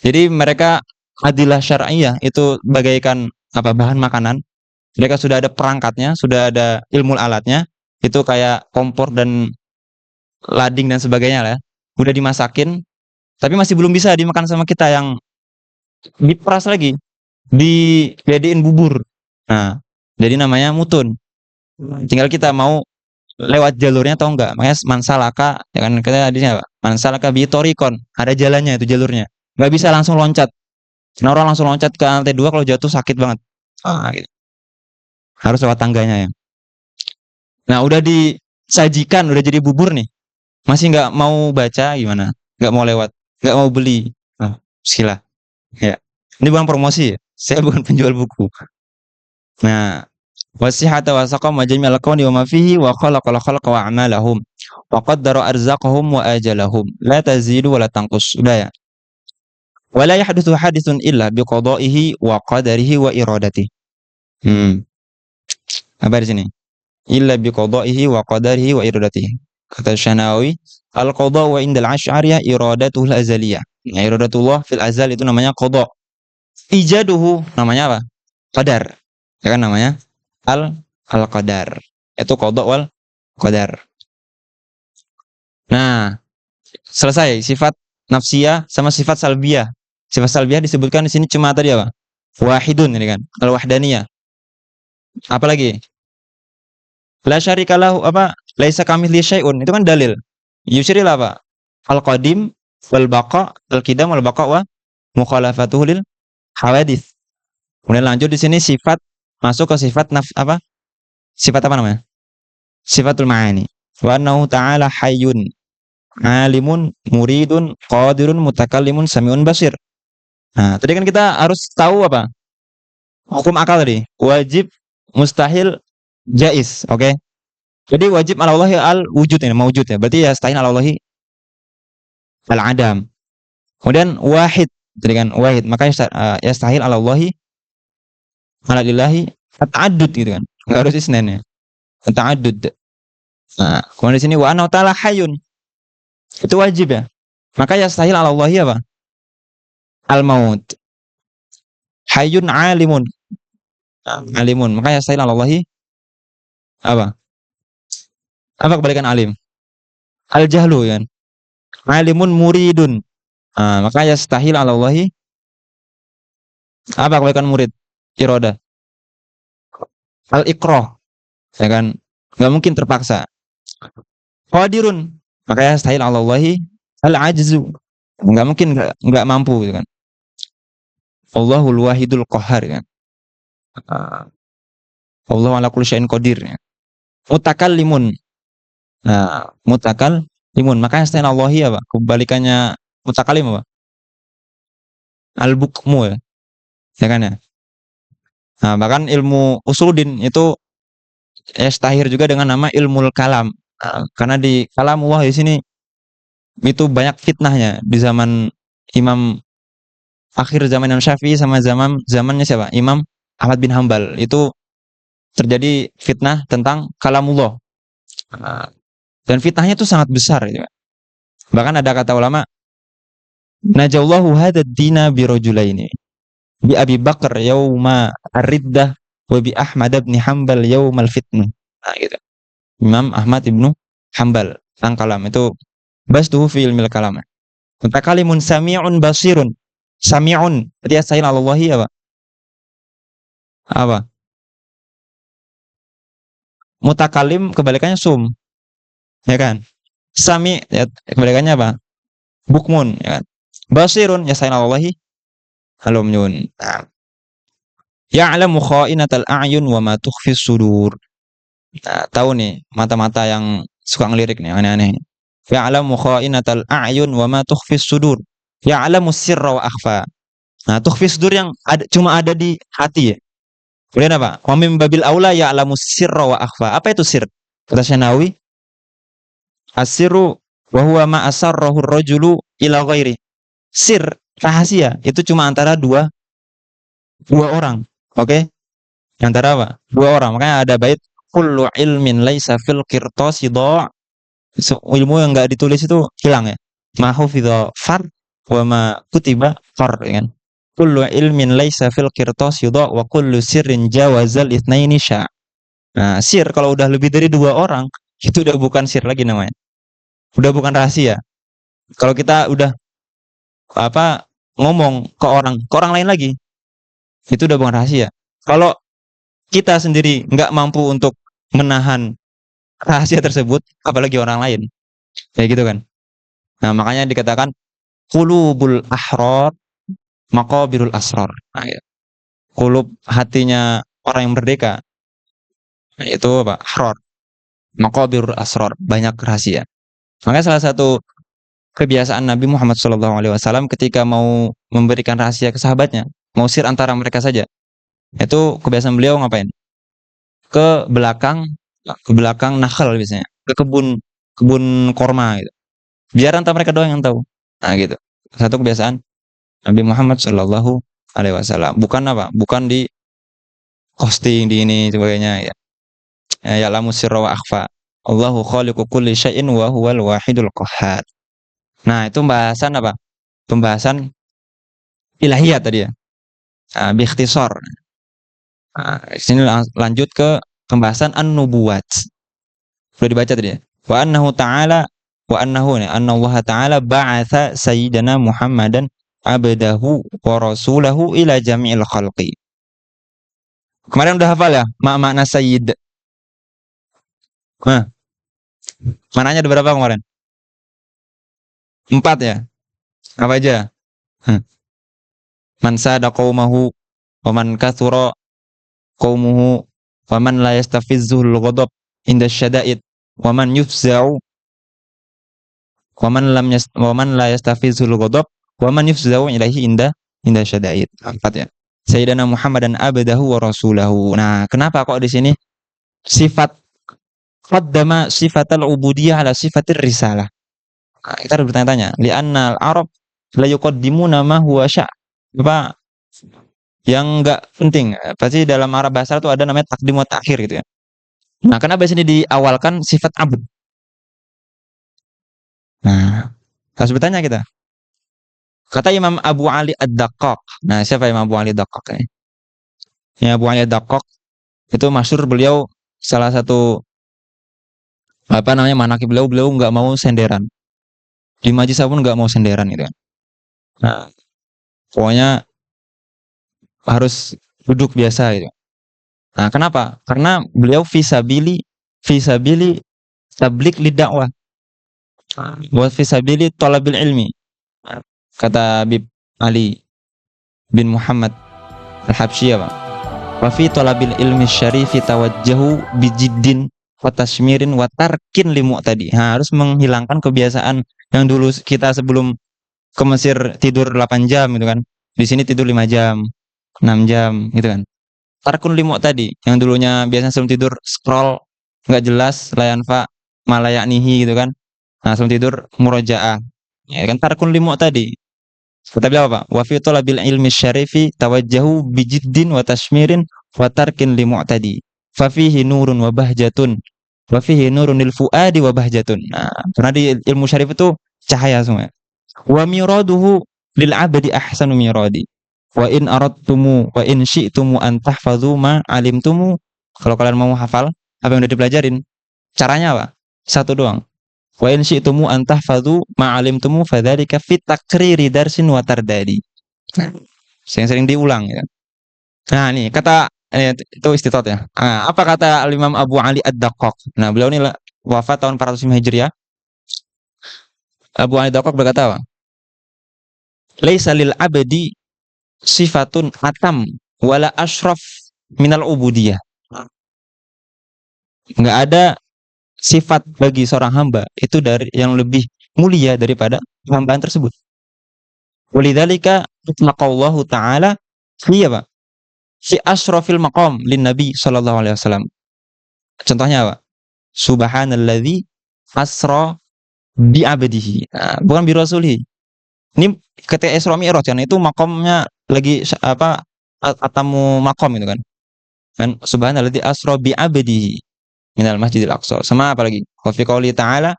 Jadi mereka adilah syar'iyah itu bagaikan apa bahan makanan. Mereka sudah ada perangkatnya, sudah ada ilmu alatnya. Itu kayak kompor dan lading dan sebagainya lah. Udah dimasakin, tapi masih belum bisa dimakan sama kita yang diperas lagi, dijadiin bubur. Nah, jadi namanya mutun. Tinggal kita mau lewat jalurnya atau enggak. Makanya mansalaka, ya kan kita hadisnya apa? Mansalaka bitorikon, ada jalannya itu jalurnya. Enggak bisa langsung loncat. Nah, orang langsung loncat ke lantai 2 kalau jatuh sakit banget. Gitu. Harus lewat tangganya ya. Nah, udah disajikan, udah jadi bubur nih. Masih nggak mau baca gimana? Nggak mau lewat, nggak mau beli. Nah, bismillah. Ya. Ini bukan promosi ya. Saya bukan penjual buku. Nah, wasihata wa saqama jami'al kawni wa ma fihi wa khalaqal khalqa wa a'malahum wa qaddara arzaqahum wa ajalahum la tazidu wa la tanqus. Udah ya. Wa la yahdutsu haditsun illa biqada'ihi wa qadarihi wa iradatihi. Apa di sini? Illa biqada'ihi wa qadarihi wa iradatihi. Kata Syanawi, al-qada wa indal asy'ariyah iradatul azaliyah. Nah, iradatullah fil azal itu namanya qada. Ijaduhu namanya apa? Qadar. Ya kan namanya al-qadar. Itu qada wal qadar. Nah, selesai sifat nafsiyah sama sifat salbiyah. Sifat salbiyah disebutkan di sini cuma tadi apa? Wahidun ini kan, al-wahdaniyah. Apalagi? La syarikalahu apa? Laisa kamitslihi syai'un. Itu kan dalil. Yusyril apa? Al-qadim wal baqa, al-qidam wal baqa wa mukhalafatuhu lil hawadits. Kemudian lanjut di sini sifat masuk ke sifat apa? Sifat apa namanya? Sifatul ma'ani. Wa annahu ta'ala hayyun, alimun, muridun, qadirun, mutakallimun, samiun, basir. Nah, tadi kan kita harus tahu apa? Hukum akal tadi. Wajib, mustahil, jaiz, oke? Okay? Jadi wajib ala Allahi al-wujud ini, mawujud ya. Berarti ya yastahil ala Allahi al-adam. Kemudian wahid, jadi kan wahid, maka yastahil ala Allahi ala lillahi at-ta'addud gitu kan. Enggak harus isnan ya. At-ta'addud. Nah, kemudian di sini wa anna ta'ala hayyun. Itu wajib ya. Maka yastahil ala Allahi apa? Al-maut. Hayyun alimun. Alimun. Maka yastahil 'alallahi apa? Apa kebalikan alim? Al-jahlu kan. Alimun muridun. Maka yastahil 'alallahi apa kebalikan murid? Iradah. Al-ikrah. Ya kan? Enggak mungkin terpaksa. Qadirun. Maka yastahil 'alallahi al-ajzu. Enggak mungkin enggak mampu gitu kan. Allahul wahidul qahhar kan. Allah ala kulli syai'in qadir ya. Mutakallimun. Mutakallimun. Maka yastahil 'alallahi apa? Kebalikannya mutakallim apa? Al-bukmu ya. Ya kan ya? Bahkan ilmu usuluddin itu yastahir juga dengan nama ilmul kalam. Karena di kalamullah di sini itu banyak fitnahnya di zaman Imam akhir zaman Imam Syafi'i sama zamannya siapa? Imam Ahmad bin Hambal. Itu terjadi fitnah tentang kalamullah. Dan fitnahnya itu sangat besar gitu. Bahkan ada kata ulama, najallahu hadad dina bi rajulaini. Bi Abi Bakar yauma ar-riddah wa bi Ahmad bin Hambal yaumal fitnah. Gitu. Imam Ahmad ibnu Hambal tentang kalam itu bastuhu fi ilmil kalam. Mutakalimun sami'un basirun. Sami'un berarti yastahil 'alallahi apa? Apa? Mutakalim kebalikannya sum. Ya kan? Sami ya, kebalikannya apa? Bukmun ya kan? Basirun yastahil 'alallahi halumyun. Ya'lamu kha'inatal a'yun wa ma tukhfis sudur. Tahu nih mata-mata yang suka ngelirik nih aneh-aneh. Ya'lamu kha'inatal a'yun wa ma tukhfis sudur. Ya'lamu sirra wa akhfa. Tukhfis sudur yang cuma ada di hati ya. Kemudian apa? Wa min babil aula ya'lamu sirra wa akhfa. Apa itu sir? Kata Syanawi, as-sirru wa huwa ma asarrahu ar-rajulu ila ghairi. Sir, rahasia itu cuma antara dua orang. Oke? Antara apa? Dua orang. Makanya ada bait kullu ilmin laisa fil qirtasi dha'. Ilmu yang enggak ditulis itu hilang ya. Ma hufidha far wa ma kutiba far ya kan. Kullu ilmin laisa fil qirtasi dha' wa kullu sirrin jawazal itsnaini sya'. Sir kalau udah lebih dari dua orang itu udah bukan sir lagi namanya. Udah bukan rahasia. Kalau kita udah apa ngomong ke orang lain lagi, itu udah bukan rahasia. Kalau kita sendiri nggak mampu untuk menahan rahasia tersebut, apalagi orang lain. Kayak gitu kan. Makanya dikatakan qulubul ahrar maqabirul asrar. Gitu. Qulub hatinya orang yang merdeka itu apa? Ahrar. Maqabirul asrar, banyak rahasia. Makanya salah satu kebiasaan Nabi Muhammad SAW ketika mau memberikan rahasia ke sahabatnya, mau sir antara mereka saja. Itu kebiasaan beliau ngapain? Ke belakang nakhl biasanya, ke kebun korma gitu. Biar antara mereka doang yang tahu. Gitu. Satu kebiasaan Nabi Muhammad SAW. Bukan apa? Bukan di posting di ini sebagainya ya. Ya'lamu sirra wa akhfa. Allahu khaliqu kulli syai'in wa huwal wahidul qahhar. Itu pembahasan apa? Pembahasan ilahiyat tadi ya. Biikhtisar. Sini lanjut ke pembahasan an-nubuwat. Sudah dibaca tadi ya. Wa annahu ta'ala wa annahu anna Allah ta'ala ba'atha sayyidana Muhammadan abdahu wa rasulahu ila jami'il khalqi. Kemarin udah hafal ya makna sayyid. Mananya ada berapa kemarin? 4 ya. Apa aja? Man sada qaumahu wa man kathura qaumuhu wa man la yastafizzul ghadab inda syada'id wa man yufza'u wa man la yastafizzul ghadab wa man yufza'u ilaihi inda syada'id. 4 ya. Sayyidina Muhammadan abdahu wa rasulahu. Kenapa kok di sini sifat qaddama sifatal ubudiyah ala sifatir risalah? Kita harus bertanya-tanya, li'anna al-arab la yuqaddimuna ma huwa sya'. Apa yang enggak penting? Pasti dalam Arab bahasa itu ada namanya takdim wa ta'khir gitu ya. Kenapa di sini diawalkan sifat abd? Harus bertanya kita. Kata Imam Abu Ali Ad-Daqqaq. Siapa Imam Abu Ali Ad-Daqqaq ini? Ya Abu Ali Ad-Daqqaq itu masyhur, beliau salah satu apa namanya manaqib beliau, beliau nggak mau senderan. Di majlis pun nggak mau senderan gitu kan. Nah, pokoknya harus duduk biasa gitu. Nah, kenapa? Karena beliau fisabili tablik lidakwah wa fisabili talabil ilmi. Kata Habib Ali bin Muhammad Al-Habsyi apa? Wa fi talabil ilmi syarifi tawajjahu bijiddin wa tasmirin wa tarkin li mu'tadi. Nah, harus menghilangkan kebiasaan yang dulu kita sebelum ke Mesir tidur 8 jam gitu kan. Di sini tidur 5 jam, 6 jam gitu kan. Tarkun li mu'tadi yang dulunya biasanya sebelum tidur scroll nggak jelas layanfa malayaknihi gitu kan. Nah, sebelum tidur murojaah. Ya kan tarkun li mu'tadi. Kata beliau apa? Wa fi talabil ilmi syarifi tawajjahu bijiddin wa tashmirin wa tarkin li mu'tadi. Fa fihi nurun wa bahjatun. Wa fihi nurun lil fuadi wa bahjatun. Nah, karena di ilmu syarif itu cahaya semua. Wa miraduhu lil abdi ahsanu miradi. Wa in aradtumu wa in syi'tumu an tahfadhu ma alimtumu. Kalau kalian mau hafal apa yang udah dipelajarin, caranya apa? Satu doang. Wa in syi'tumu an tahfadhu ma alimtumu fadzalika fit takriri darsin wa tardadi. Sering-sering diulang ya. Nah, nih kata itu istitot ya. Nah, apa kata Imam Abu Ali Ad-Daqqaq? Nah, beliau ini wafat tahun 405 Hijriah. Abu Ali Ad-Daqqaq berkata apa? Laisa lil abdi sifatun atam wala ashraf minal ubudiyah. Enggak ada sifat bagi seorang hamba itu dari yang lebih mulia daripada hambaan tersebut. Walidzalika itlaqallahu taala fi apa? Fi asrafil maqam lin Nabi sallallahu alaihi wasallam. Contohnya apa? Subhanalladzi asra bi abdihi. Nah, bukan bi rasulihi. Ini ketika Isra Mi'raj kan itu makomnya lagi apa atamu makom itu kan. Kan subhanalladzi asra bi abdihi minal masjidil aqsa. Sama apa lagi? Wa fi qouli ta'ala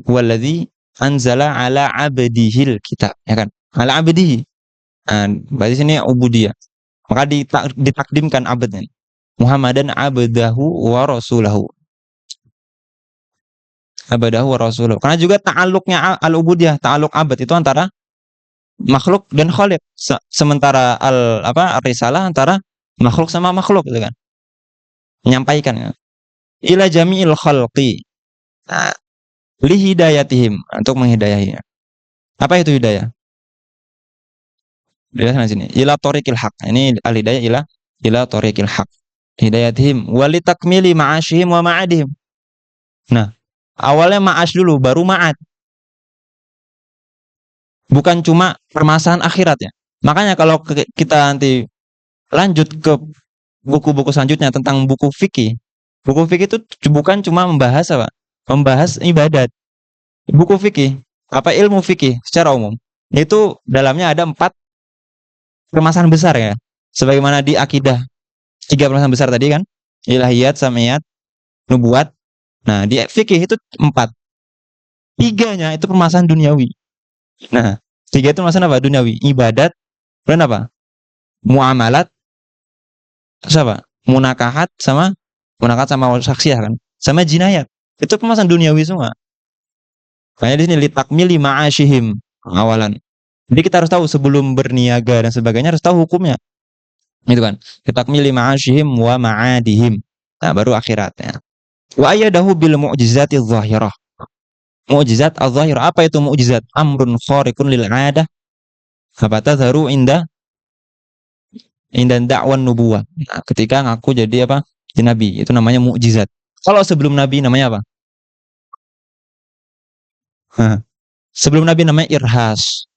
waladzi anzala ala abdihil kitab, ya kan? Ala abdihi. Nah, berarti sini ubudiyah. Maka ditakdimkan abadnya. Muhammadan abdahu wa rasulahu. Abdahu wa rasulahu. Karena juga ta'alluqnya al-ubudiyah, ta'alluq abad itu antara makhluk dan khaliq. Sementara risalah antara makhluk sama makhluk gitu kan. Menyampaikan ya. Ila jami'il khalqi. Nah, li hidayatihim, untuk menghidayahinya. Apa itu hidayah? Di sini. Ila tariqil haq. Ini al-hidayah ila tariqil haq. Hidayatihim wa li takmili ma'ashihim wa ma'adihim. Nah, awalnya ma'ash dulu baru ma'ad. Bukan cuma permasalahan akhiratnya. Makanya kalau kita nanti lanjut ke buku-buku selanjutnya tentang buku fikih. Buku fikih itu bukan cuma membahas apa? Membahas ibadat. Buku fikih, apa ilmu fikih secara umum, itu dalamnya ada 4 permasalahan besar ya. Sebagaimana di akidah 3 permasalahan besar tadi kan, ilahiyat, samiyat, nubuat. Nah, di fikih itu 4. 3-nya itu permasalahan duniawi. Nah, 3 itu permasalahan apa? Duniawi, ibadat, dan apa? Muamalat, siapa? Munakahat sama saksiyah kan, sama jinayat. Itu permasalahan duniawi semua. Makanya di sini litakmili ma'ashihim awalan. Jadi kita harus tahu sebelum berniaga dan sebagainya harus tahu hukumnya. Gitu kan. Litakmili ma'ashihim wa ma'adihim. Nah, baru akhiratnya. Wa ayyadahu bil mu'jizati adh-dhahirah. Mu'jizat adh-dhahirah. Apa itu mu'jizat? Amrun khariqun lil 'adah. Apa tadharu inda da'wan nubuwah. Nah, ketika ngaku jadi apa? Jadi nabi, itu namanya mu'jizat. Kalau sebelum nabi namanya apa? Sebelum nabi namanya irhas.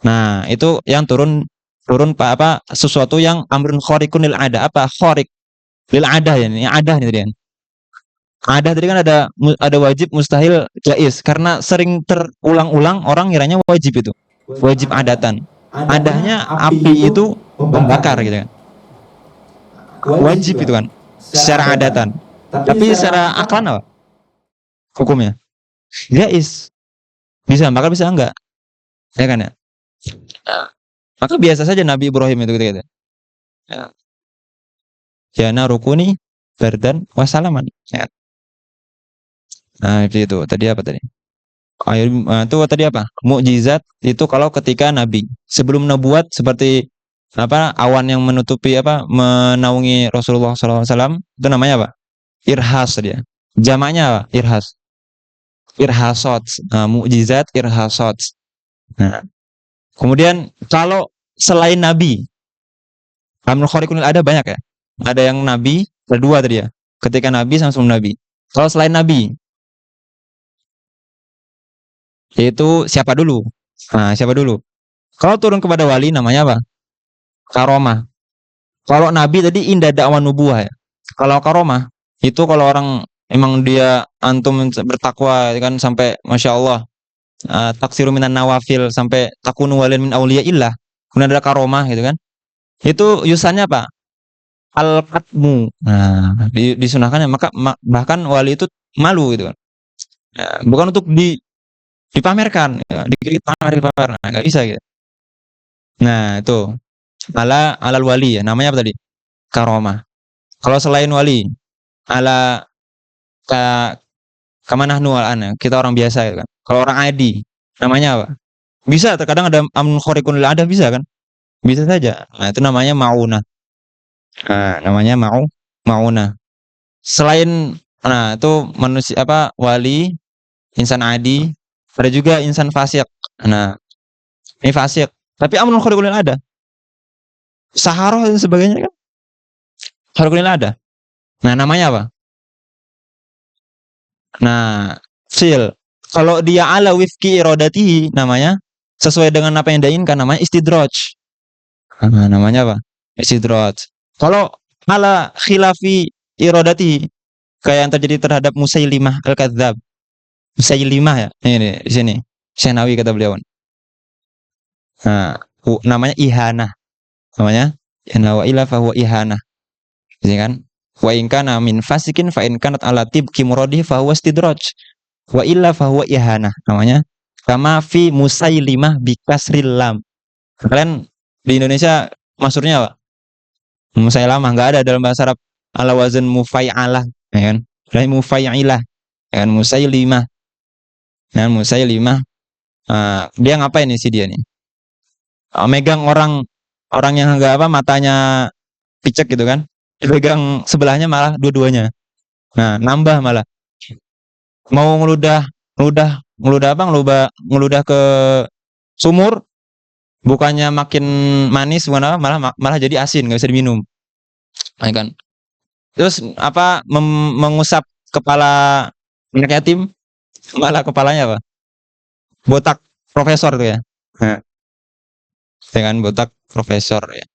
Nah, itu yang turun sesuatu yang amrun khariqun lil 'adah. Apa khariq? Lil 'adah ya, ini 'adah nih tadi kan. Ada tadi kan ada wajib, mustahil, jaiz. Karena sering terulang-ulang orang ngiranya wajib itu. Wajib adatan. Adahnya api itu membakar gitu kan. Wajib itu kan secara adatan. Tapi secara aklan apa? Hukumnya jaiz. Bisa bakar, bisa enggak? Ya kan ya? Maka biasa saja Nabi Ibrahim itu gitu. Ya, ya narukuni bardan wasalaman. Ya. Nah, itu tadi apa tadi? Itu tadi apa? Mukjizat itu kalau ketika nabi sebelum nubuat seperti apa awan yang menutupi apa menaungi Rasulullah SAW itu namanya apa? Irhas dia. Jamaknya apa? Irhas. Irhasot. Nah, mukjizat irhasot. Nah, kemudian kalau selain nabi, amrul khariqun ada banyak ya. Ada yang nabi, ada dua tadi ya. Ketika nabi sama sebelum nabi. Kalau selain nabi, yaitu siapa dulu? Nah, siapa dulu? Kalau turun kepada wali namanya apa? Karomah. Kalau nabi tadi indah dakwah nubuah ya. Kalau karomah itu kalau orang emang dia antum bertakwa ya kan sampai masya Allah taksiru minan nawafil sampai takunu walin min auliyaillah. Kemudian ada karomah gitu kan. Itu yusannya apa? Al-qatmu. Nah, disunahkan ya maka bahkan wali itu malu gitu kan. Ya, bukan untuk dipamerkan, ya, dipamer, nah, nggak bisa gitu. Nah, itu alal wali ya, namanya apa tadi? Karomah. Kalau selain wali, ala ka kemana nual ya, kita orang biasa gitu kan. Kalau orang adi, namanya apa? Bisa, terkadang ada amnun khoriqun ada bisa kan? Bisa saja. Nah, itu namanya mauna. Nah, namanya mauna. Selain nah itu manusia apa wali, insan adi, ada juga insan fasik. Nah, ini fasik. Tapi amrul khariqul ada. Saharoh dan sebagainya kan khariqul ada. Nah, namanya apa? Nah, fil. Kalau dia ala wifki irodatihi namanya sesuai dengan apa yang dia inginkan namanya istidraj. Nah, namanya apa? Istidraj. Kalau ala khilafi irodatihi kayak yang terjadi terhadap Musailimah al-Kadzab. Musailimah ya. Ini di sini. Syenawi kata beliau. Nah, namanya ihanah. Namanya inna wa ila fahuwa ihanah. Jadi kan wa in kana min fasikin fa in kanat ala tibki muradi fahuwa istidraj. Wa illa fahuwa ihanah. Namanya kama fi musailimah bi kasril lam. Kalian di Indonesia maksudnya apa? Musailamah enggak ada dalam bahasa Arab ala wazan mufai'alah, ya kan? Lain mufai'ilah, ya kan? Musailimah. Nah, Musailimah dia ngapain nih si dia nih? Megang orang orang yang enggak apa matanya picek gitu kan? Dipegang sebelahnya malah dua-duanya. Nah, nambah malah. Mau ngeludah apa? Ngeludah ke sumur, bukannya makin manis, malah malah malah jadi asin, nggak bisa diminum. Nah, kan. Terus apa? Mengusap kepala anak yatim, malah kepalanya apa? Botak profesor tuh ya. Nah, ya kan botak profesor ya.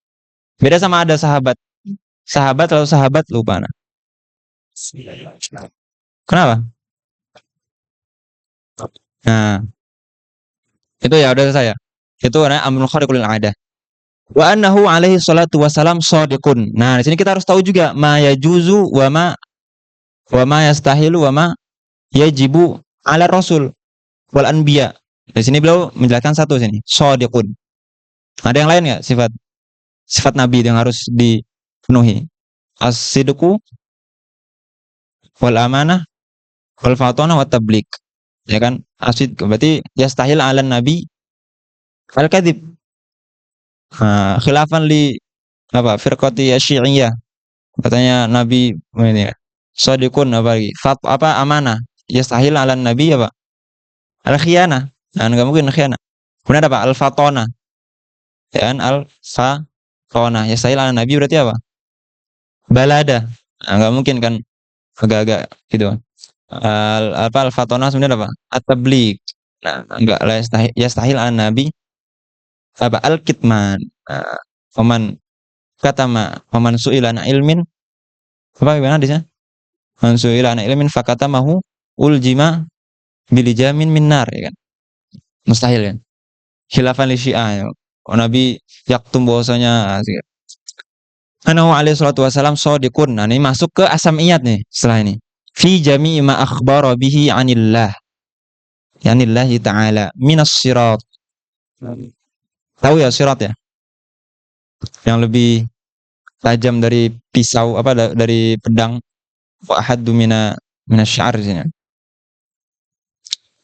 Beda sama ada sahabat. Sahabat lalu sahabat lupa. Nah. Kenapa? Nah, itu ya udah saya. Itu namanya amrul khariqul adah. Wa annahu alaihi salatu wasalam shadiqun. Nah, di sini kita harus tahu juga ma yajuzu wa ma yastahilu wa ma yajibu ala rasul wal anbiya. Di sini beliau menjelaskan satu sini, shadiqun. Ada yang lain enggak sifat sifat nabi yang harus dipenuhi? As-sidqu wal amanah wal fatana wat tabligh. Ya kan? Asid berarti yastahil ala nabi al kadhib. Khilafan li apa firqati syi'iyah katanya nabi ini ya shadiqun apa lagi apa amanah yastahil ala nabi apa al khiyanah nah enggak mungkin khiyanah kemudian apa al fatona ya kan al fatona yastahil ala nabi berarti apa balada nah, enggak mungkin kan agak-agak gitu apa al fatona sebenarnya apa at tabligh nah enggak lah yastahil ala nabi apa al kitman nah, paman katama paman su'ila an ilmin apa gimana di sana man su'ila an ilmin fakatamahu uljima bilijamin minnar ya kan mustahil kan khilafan li syiah ya. Nabi yaktum bahwasanya anahu alaihi salatu wasalam shadiqun nah ini masuk ke asamiyat nih setelah ini fi jami'i ma akhbara bihi anillah yanillahi ta'ala minas sirat tahu ya sirat ya yang lebih tajam dari pisau dari pedang. Wa ahaddu minasy-sya'r sini.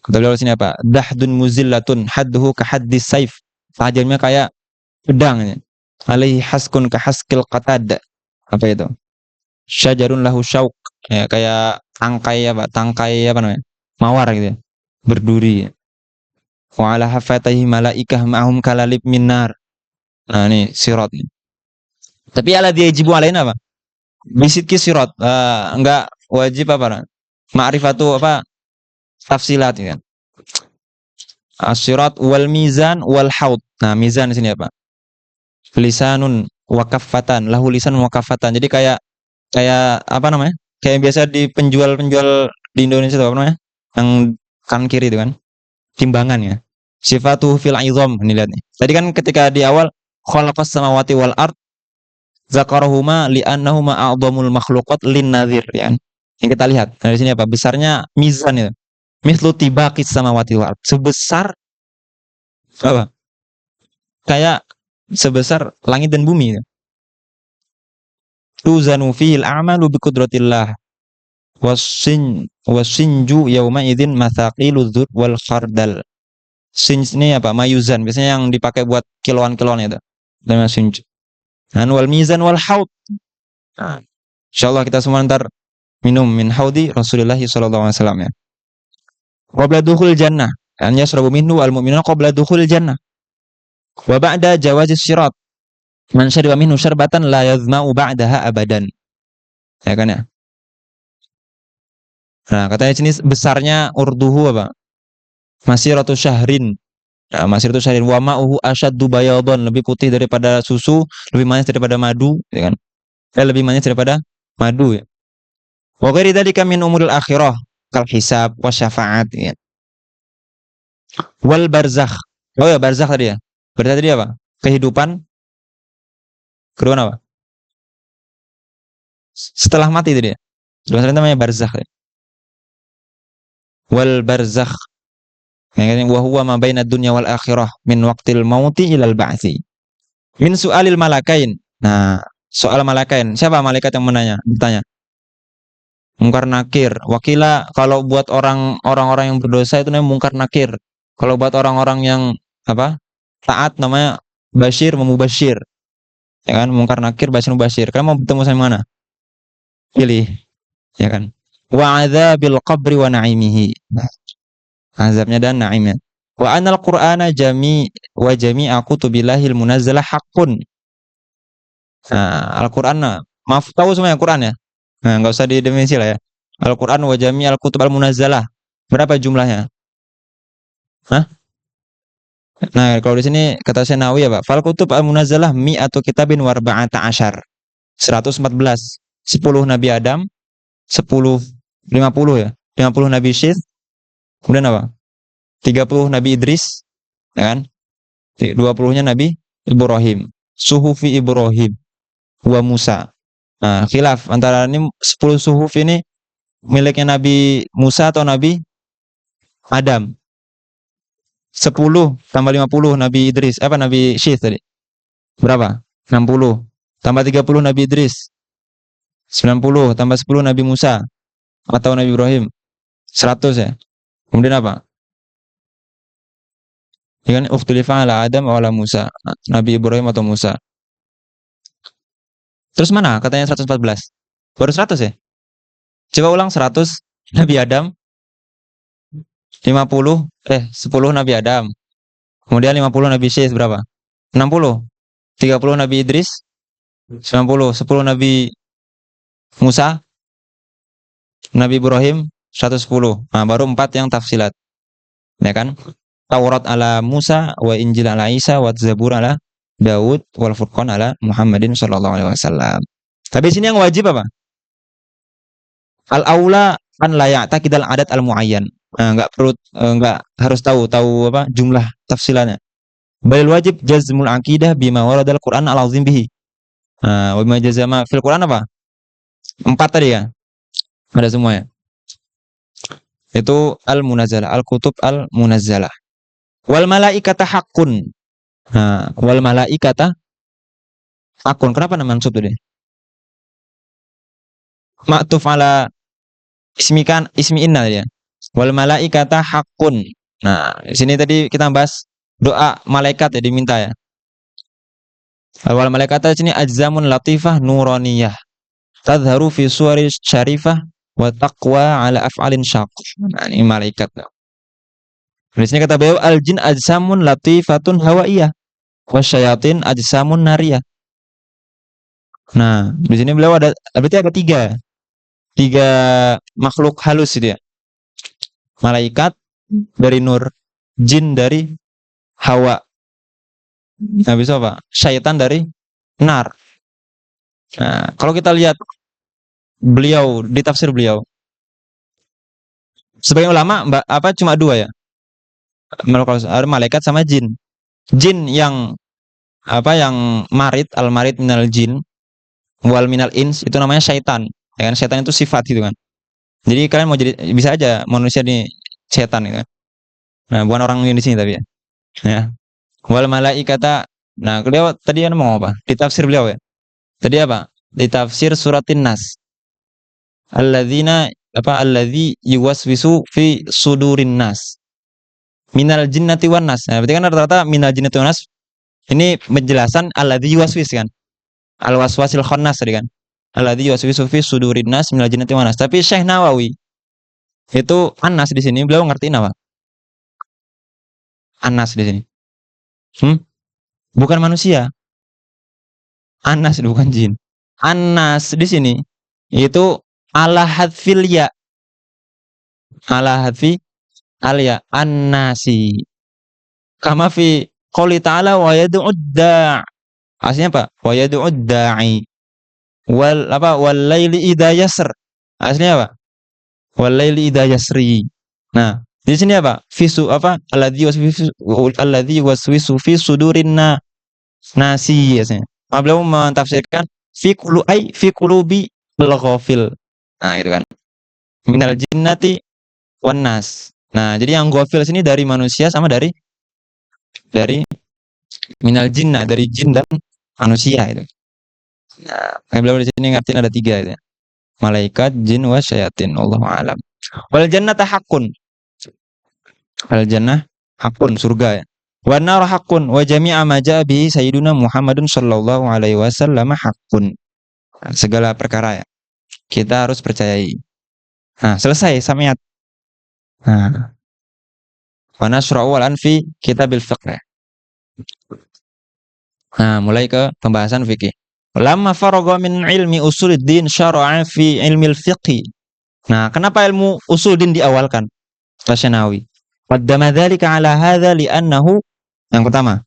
Kata beliau sini apa? Dahdun muzillatun hadduhu ka haddis saif. Tajamnya kayak pedang ini. Alaihi haskun ka haskil qatad. Apa itu? Syajarun lahu syauq. Ya, kayak tangkai apa namanya? Mawar gitu ya. Berduri. Wa ala hafataihi malaikah ma'hum kalalib minar. Nah, ini sirat nih. Tapi ala dia jibu alaina apa? Bisidki sirat. Enggak wajib apa? Ma'rifatu apa? Tafsilat ya. As-sirat wal mizan wal haud. Nah, mizan di sini apa? Lisanun wa kaffatan, lahu lisan wa kaffatan. Jadi kayak apa namanya? Kayak biasa di penjual-penjual di Indonesia itu apa namanya? Yang kanan kiri itu kan. Timbangan ya. Sifatu fil izam. Ini lihat nih. Tadi kan ketika di awal khalaqas samawati wal ard zakarahuma li'annahuma a'dhamul makhluqat lin nadhir ya kan. Yang kita lihat. Nah, di sini apa? Besarnya mizan itu. Mislu tibaqis samawati wal ard. Sebesar apa? Kayak sebesar langit dan bumi. Tuzanu fil a'malu bi qudratillah. Wasinju yauma idzin mathaqilu dzur wal khardal. Sinj ini apa? Mayuzan. Biasanya yang dipakai buat kiloan-kiloan itu. Namanya sinj. Dan wal mizan wal haud. Nah, insyaallah kita semua ntar minum min haudi Rasulullah sallallahu alaihi wasallam ya. Qabla dukhul jannah. An yashrabu minhu al mu'minuna qabla dukhul jannah. Wa ba'da jawazis sirat. Man syariba minhu syarbatan la yazma'u ba'daha abadan. Ya kan ya? Nah, katanya sini besarnya urduhu apa? Masiratu syahrin. Nah, masiratu syahrin wa ma'uhu asyaddu bayadan, lebih putih daripada susu, lebih manis daripada madu, ya kan? Lebih manis daripada madu ya. Wa ghairi dzalika min umuril akhirah kal hisab wa syafa'at ya. Wal barzakh. Oh ya, barzakh tadi ya. Barzakh tadi apa? Kehidupan kedua apa? Setelah mati tadi ya. Sebenarnya namanya barzakh ya. Wal barzakh. Yang wa huwa ma baina dunya wal akhirah min waqtil mauti ilal ba'tsi. Min su'alil malakain. Nah, soal malakain. Siapa malaikat yang bertanya? Mungkar nakir. Wakila kalau buat orang-orang yang berdosa itu namanya mungkar nakir. Kalau buat orang-orang yang apa? Taat namanya basyir memubashir. Ya kan? Mungkar nakir basyir mubashir. Kalian mau bertemu sama mana? Pilih. Ya kan? Wa adzabil qabri wa na'imihi. Nah, azabnya dan na'imnya. Wa anal qur'ana jami'a kutubillahil munazzalah haqqun. Nah, Al-Qur'an maaf tahu semua yang Quran ya. Nah, enggak usah didefinisi lah ya. Al-Qur'an wa jami'al kutub al-munazzalah. Berapa jumlahnya? Hah? Nah, kalau di sini kata Senawi ya, Pak. Fal kutub al-munazzalah mi'atu kitabin wa arba'ata asyar. 114. 10 Nabi Adam, 10 50 ya. 50 Nabi Syith. Kemudian apa? 30 Nabi Idris, ya kan? 20-nya Nabi Ibrahim. Suhufi Ibrahim wa Musa. Nah, khilaf antara ini 10 suhuf ini miliknya Nabi Musa atau Nabi Adam. 10 tambah 50 Nabi Idris. Nabi Syith tadi? Berapa? 60. Tambah 30 Nabi Idris. 90 tambah 10 Nabi Musa atau Nabi Ibrahim. 100 ya. Kemudian apa? Ya kan ukhtulifa ala Adam wa ala Musa. Nabi Ibrahim atau Musa. Terus mana katanya 114? Baru 100 ya? Coba ulang 100 Nabi Adam. 10 Nabi Adam. Kemudian 50 Nabi Syith berapa? 60. 30 Nabi Idris. 90. 10 Nabi Musa. Nabi Ibrahim 110. Nah, baru 4 yang tafsilat. Ya kan? Taurat ala Musa wa Injil ala Isa wa Zabur ala Daud wal Furqan ala Muhammadin sallallahu alaihi wasallam. Tapi sini yang wajib apa? Al-aula an la ya'taqidal adat al-muayyan. Nah, enggak harus tahu apa jumlah tafsilannya. Bal wajib jazmul aqidah bima waradal Qur'an al-azim bihi. Nah, wa bima jazama fil Qur'an apa? 4 tadi ya. Ada semua ya. Itu al-munazzalah, al-kutub al-munazzalah. Wal malaikata haqqun. Nah, wal malaikata Hakun. Kenapa nama mansub tadi? Ma'tuf ala ismi inna ya. Wal malaikata hakun. Nah, di sini tadi kita bahas doa malaikat ya diminta ya. Wal malaikata di sini ajzamun latifah nuraniyah. Tadharu fi suwari syarifah wa taqwa ala af'alin syaq. Nah, ini malaikat. Di sini kata beliau al jin ajsamun latifatun hawaiyah wasyayatin ajsamun nariyah. Nah, di sini beliau berarti ada tiga makhluk halus itu ya. Malaikat dari nur, jin dari hawa. Nah, bisa apa? Syaitan dari nar. Nah, kalau kita lihat beliau di tafsir beliau, sebagian ulama cuma dua ya. Ada malaikat sama jin. Jin yang yang marid, al marid minal jin wal minal ins itu namanya syaitan. Ya kan, syaitan itu sifat gitu kan. Jadi kalian mau jadi bisa aja manusia ini setan gitu kan. Nah, bukan orang di sini tapi ya. Ya. Wal malaikata. Nah, beliau tadi mau apa? Di tafsir beliau ya. Tadi apa? Di tafsir suratin Nas. Alladzi yuwaswisu fi sudurin nas. Minal jinnati wan nas. Nah, berarti kan rata-rata minal jinnati wan nas ini penjelasan alladzi yuwaswis kan. Al waswasil khannas tadi kan. Alladzi yuwaswisu fi sudurin nas minal jinnati wan nas. Tapi Syekh Nawawi itu Anas di sini beliau ngertiin apa? Anas di sini. Bukan manusia. Anas bukan jin. Anas di sini itu ala hadfil ya. Ala hadfi alia annasi. Kama fi qouli ta'ala wa yad'ud da'. Aslinya apa? Wa yad'ud da'i. Wal laili idza yasr. Aslinya apa? Wal laili idza yasri. Nah, di sini apa? Fisu apa? Alladzi waswisu fi sudurin nasi aslinya. Beliau mentafsirkan fi qulubi al-ghafil. Nah, itu kan. Minal jinnati wan nas. Nah, jadi yang ghafil sini dari manusia sama dari minal jinna, dari jin dan manusia itu. Nah, beliau di sini ngertiin ada tiga itu. Malaikat, jin, wasyayatin. Allahu a'lam. Wal jannata haqqun. Wal jannah haqqun, surga ya. Wan nar haqqun wa jami'a ma ja'a bihi sayyiduna Muhammadun sallallahu alaihi wasallam haqqun. Nah, segala perkara ya kita harus percayai. Nah, selesai samiat. Nah, wa nasra'u wal anfi kitabil fiqh. Nah, mulai ke pembahasan fikih. Lamma faragha min ilmi usuluddin syara'a fi ilmi al-fiqh. Nah, kenapa ilmu usuluddin diawalkan? Tasyanawi. Qaddama dzalika ala hadza li'annahu yang pertama,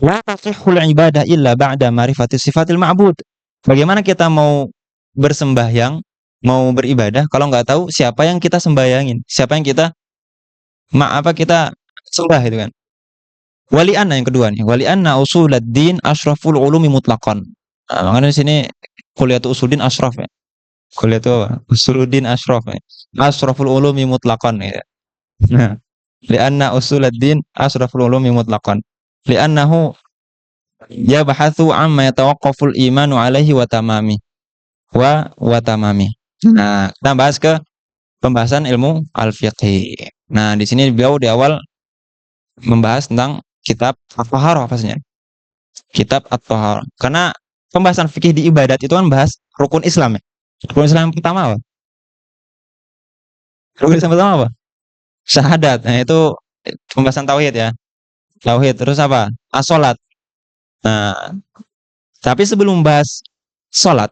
la tasihhul ibadah illa ba'da ma'rifati sifatil ma'bud. Bagaimana kita mau bersembahyang, mau beribadah kalau nggak tahu siapa yang kita sembahyangin, siapa yang kita kita sembah itu kan. Wali anna yang kedua nih, wali anna usuluddin asyraful ulumi mutlaqan. Nah, makanya di sini kuliatul usuluddin asyraf ya. Kuliatul apa? Usuluddin asyraf ya. Asyraful ulumi mutlaqan ya. Nah, li'anna usuluddin asyraful ulumi mutlaqan. Li'annahu yabhathu amma yatawaqqaful imanu alaihi wa tamami. Wa tamami. Nah, kita bahas ke pembahasan ilmu al-fiqh. Nah, di sini beliau di awal membahas tentang kitab At-Thaharah pastinya. Kitab At-Thaharah. Karena pembahasan fikih di ibadat itu kan bahas rukun Islam ya. Rukun Islam yang pertama apa? Rukun Islam pertama apa? Syahadat. Nah, itu pembahasan tauhid ya. Tauhid. Terus apa? As-salat. Nah, tapi sebelum membahas salat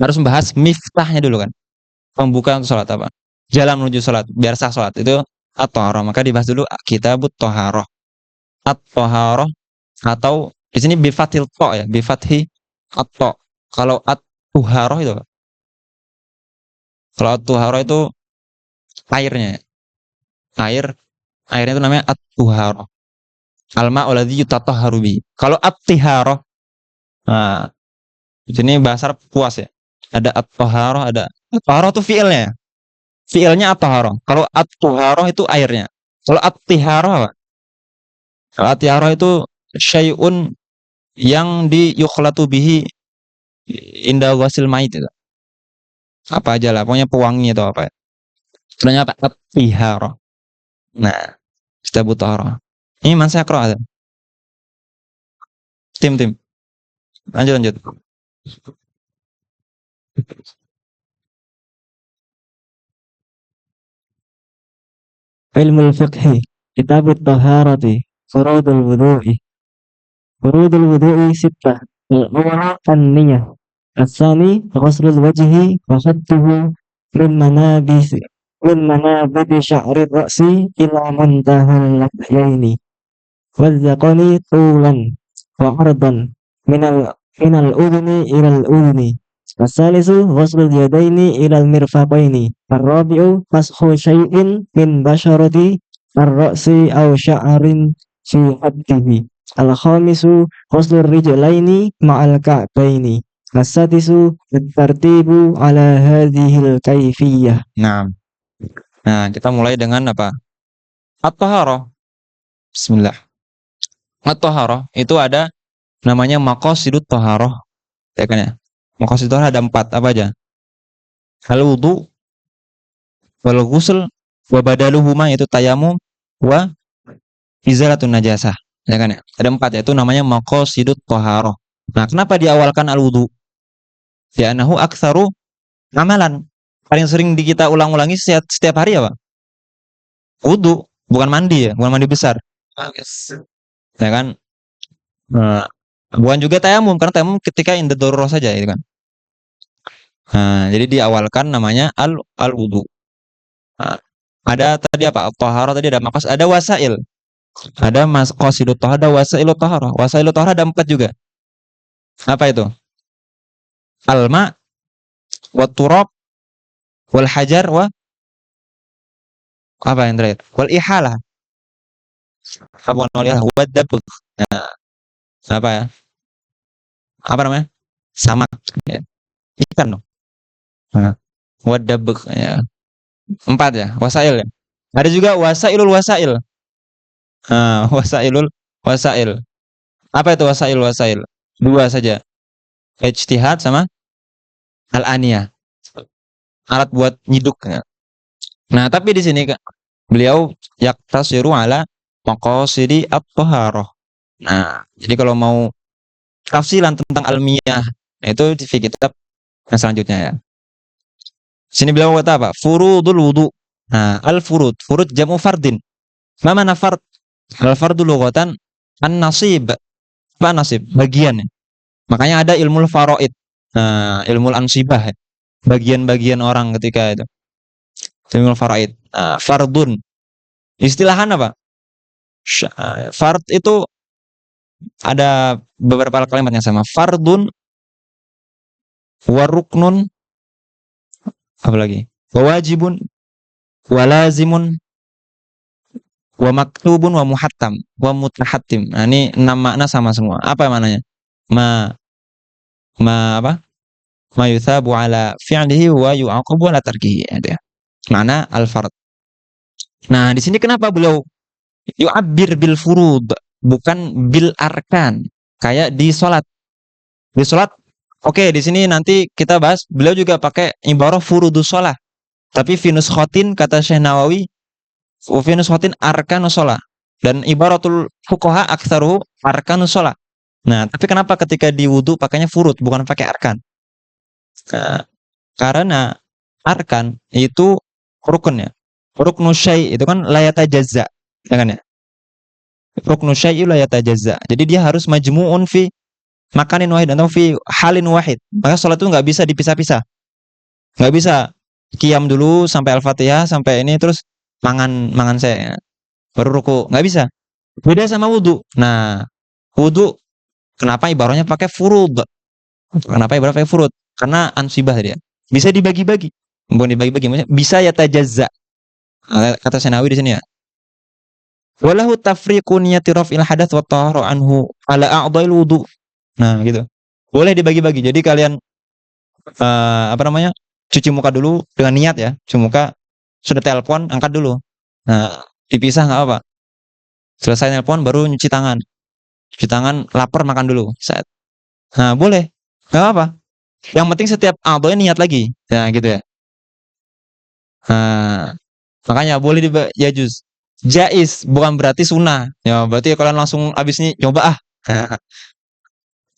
harus membahas miftahnya dulu kan. Pembuka untuk salat apa? Jalan menuju salat, biar sah salat. Itu At-Thaharah. Maka dibahas dulu Kitabut Thaharah. At-Thaharah atau di sini bi fathil ta ya, bi fathi at-ta. Kalau at-tuharah itu apa? Kalau at-tuharah itu airnya. Airnya itu namanya at-tuharah. Al-ma'u alladzi yutatahharu bi. Kalau at-tiharah, nah, di sini bahasa Arab puas ya. Ada at-taharah, ada at-taharah itu fiilnya. Fiilnya at-taharah. Kalau at-tuharah itu airnya. Kalau at-tiharah apa? Kalau at-tiharah itu syai'un yang di yukhlatu bihi inda ghasil mait itu. Apa aja lah, pokoknya pewangi atau apa. Sebenarnya apa? At-tihara. Nah, kita butuh. Ini man saya qira'ah. Tim. Lanjut. Ilmu fiqhi, kitab at-taharati, furudul wudu'i. Furudul wudu'i sittah. Al-awwal an-niyah. الثاني غسل الوجه وخطه من منابت شعر الرأس إلى منتهى اللحيين والذقن طولا وعرضا من الأذن إلى الأذن. الثالث غسل اليدين إلى المرفقين. الرابع مسح شيء من بشرة الرأس أو شعر في حده. الخامس غسل الرجلين مع الكعبين. السادس الترتيب على هذه الكيفية. Nah, kita mulai dengan apa? At-taharah. Bismillah. At-taharah itu ada namanya maqasidut taharah. Ya kan ya? Maqasidut taharah ada 4, apa aja? Al-wudu, wal ghusl, wa badaluhuma yaitu tayamum, wa izalatun najasah. Ya kan ya? Ada 4, yaitu namanya maqasidut taharah. Nah, kenapa diawalkan al-wudu? Li'annahu aktsaru amalan. Paling sering kita ulang-ulangi setiap hari apa? Wudu, bukan mandi ya, bukan mandi besar. Ya kan? Nah, bukan juga tayamum, karena tayamum ketika inda darurah saja itu kan. Nah, jadi diawalkan namanya al-wudu. Nah, ada tadi apa? Taharah tadi ada maqas, ada wasail. Ada maqasidut taharah, ada wasailut taharah. Wasailut taharah ada 4 juga. Apa itu? Al-ma, wat turab, wal hajar, wa apa yang terakhir? Wal ihalah. Apa wal ihalah? Wad dabg. Nah, apa ya? Apa namanya? Sama ya. Ikan dong. Nah, wad dabg ya. 4 ya, wasail ya. Ada juga wasailul wasail. Nah, wasailul wasail. Apa itu wasail? 2 saja. Ijtihad sama al-aniyah. Alat buat nyiduk ya. Nah, tapi di sini beliau yaktasiru ala maqasidi at-taharah. Nah, jadi kalau mau tafsilan tentang almiyah, nah itu di kitab yang selanjutnya ya. Sini beliau kata apa? Furudul wudu. Nah, al-furud jamu fardin. Ma mana fard? Al-fardu lughatan an-nasib. Apa nasib? Bagian. Makanya ada ilmu faraid. Nah, ilmu ansibah. Bagian-bagian orang ketika itu. Ilmu faraid. Nah, fardun. Istilahan apa? Fard itu ada beberapa kalimat yang sama. Fardun, waruknun, apa lagi? Wajibun, walazimun, wa maktubun, wa muhattam, wa mutahattim. Nah, ini 6 makna sama semua. Apa maknanya? Apa? Ma yuthabu ala fi'lihi wa yu'aqabu ala tarkihi. Ada. Makna al-fard. Nah, di sini kenapa beliau yu'abbir bil furud, bukan bil arkan, kayak di salat. Di salat, oke, di sini nanti kita bahas, beliau juga pakai ibarah furudus shalah. Tapi fi nuskhatin kata Syekh Nawawi, fi nuskhatin arkanus shalah. Dan ibaratul fuqaha aktsaruhu arkanus shalah. Nah, tapi kenapa ketika di wudu pakainya furud bukan pakai arkan? Karena arkan itu rukun ya. Ruknu syai' itu kan la yatajazza, ya kan ya? Ruknu syai' la yatajazza. Jadi dia harus majmu'un fi makanin wahid atau fi halin wahid. Maka sholat itu nggak bisa dipisah-pisah. Nggak bisa qiyam dulu sampai Al-Fatihah sampai ini terus mangan saya baru ruku, nggak bisa. Beda sama wudu. Nah, wudu kenapa ibaratnya pakai furud? Kenapa ibaratnya pakai furud? Karena ansibah dia. Bisa dibagi-bagi. Bukan dibagi-bagi, maksudnya bisa ya tajazza. Kata Senawi di sini ya. Walahu tafriqu niyati raf'il hadats wa tahara anhu ala a'dha'il wudu. Nah, gitu. Boleh dibagi-bagi. Jadi kalian apa namanya? Cuci muka dulu dengan niat ya. Cuci muka, sudah telepon, angkat dulu. Nah, dipisah nggak apa. Selesai telepon baru nyuci tangan. cuci tangan, lapar makan dulu. Saat. Nah, boleh. Nggak apa-apa. Yang penting setiap a'dha niat lagi. Nah, gitu ya. Nah, makanya boleh yajuz. Jais bukan berarti sunnah. Ya, berarti kalian langsung abis ini coba ah.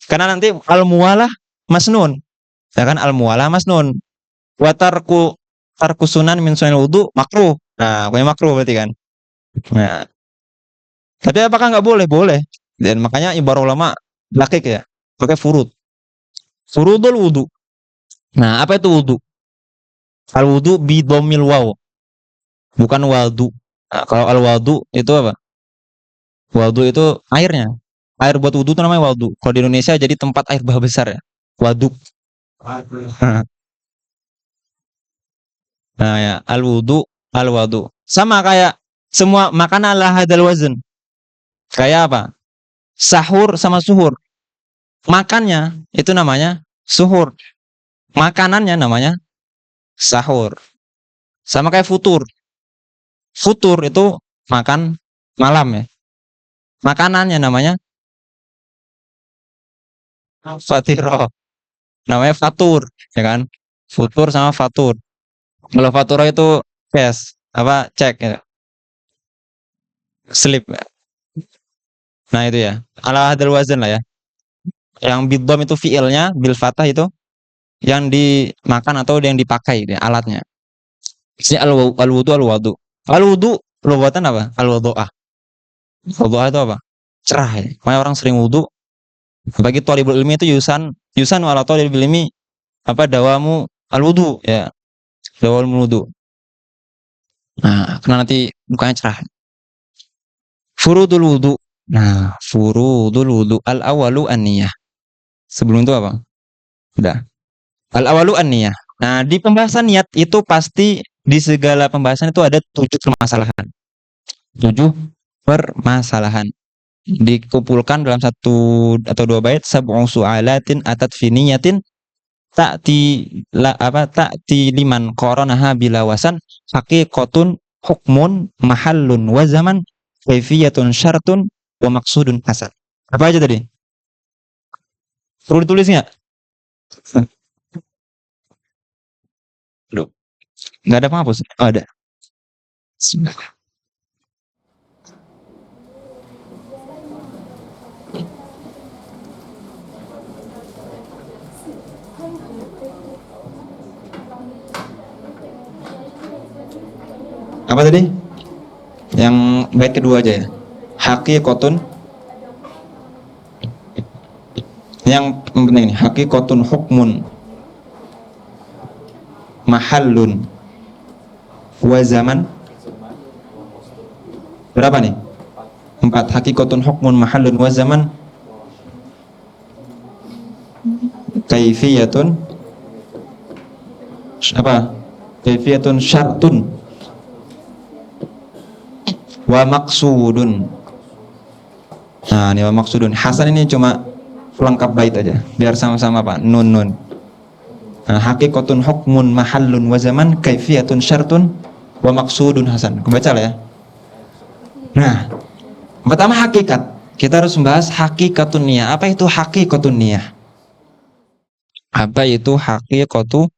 Karena nanti al-muwalah masnun. Ya kan al-muwalah masnun. Wa tarku sunan min sunanil wudu makruh. Nah, pokoknya makruh berarti kan. Nah, tapi apakah nggak boleh? Boleh. Dan makanya ibarat ulama lakik ya, pakai furud. Furudul wudu. Nah, apa itu wudu? Al wudu bi dhammil waw, bukan wadu. Nah, kalau al wadu itu apa? Wadu itu airnya. Air buat wudu itu namanya wadu. Kalau di Indonesia jadi tempat air bah besar ya. Waduk. Nah, ya, al wudu, al wadu. Sama kayak semua makanan ala hadal wazn. Kayak apa? Sahur sama suhur. Makannya itu namanya suhur. Makanannya namanya sahur. Sama kayak futur. Futur itu makan malam ya. Makanannya namanya fatiro. Namanya fatur, ya kan? Futur sama fatur. Kalau fatura itu cash, apa cek ya. Slip. Ya. Nah, itu ya. Ala hadal wazan lah ya. Yang bidom itu fiilnya, bil fatah itu yang dimakan atau yang dipakai ya, alatnya. Sini al wudu al wadu. Al wudu lugatan apa? Al wudu'ah. Wudu'ah itu apa? Cerah ya. Makanya orang sering wudu. Bagi thalibul ilmi itu yusan wala thalibul ilmi apa dawamu al wudu ya. Dawal wudu. Nah, karena nanti mukanya cerah. Furudul wudu. Nah, furudul wudu al awalu an-niyah. Sebelum itu apa? Udah. Al awalu an-niyah. Nah, di pembahasan niat itu pasti di segala pembahasan itu ada 7 permasalahan. 7 permasalahan. Dikumpulkan dalam 1 atau 2 bait sab'u su'alatin atat fi niyatin ta'ti liman qaranaha bila wasan haqiqatun hukmun mahallun wa zaman kaifiyatun syartun wa maqsudun hasan. Apa aja tadi? Perlu ditulis nggak? Loh, nggak ada penghapus? Oh, ada. Apa tadi? Yang bait kedua aja ya. Haqiqatun. Yang penting nih, haqiqatun hukmun mahallun wa zaman. Berapa nih? 4. Haqiqatun hukmun mahallun wa zaman kaifiyatun apa? Kaifiyatun syartun wa maqsudun. Nah, ini wa maqsudun. Hasan ini cuma pelengkap bait aja biar sama-sama Pak. Nun. Nah, haqiqatun hukmun mahallun wa zaman kaifiyatun syartun wa maqsudun hasan. Kebaca lah ya. Nah, pertama hakikat. Kita harus membahas hakikatun niyah. Apa itu hakikatun niyah? Apa itu hakikatun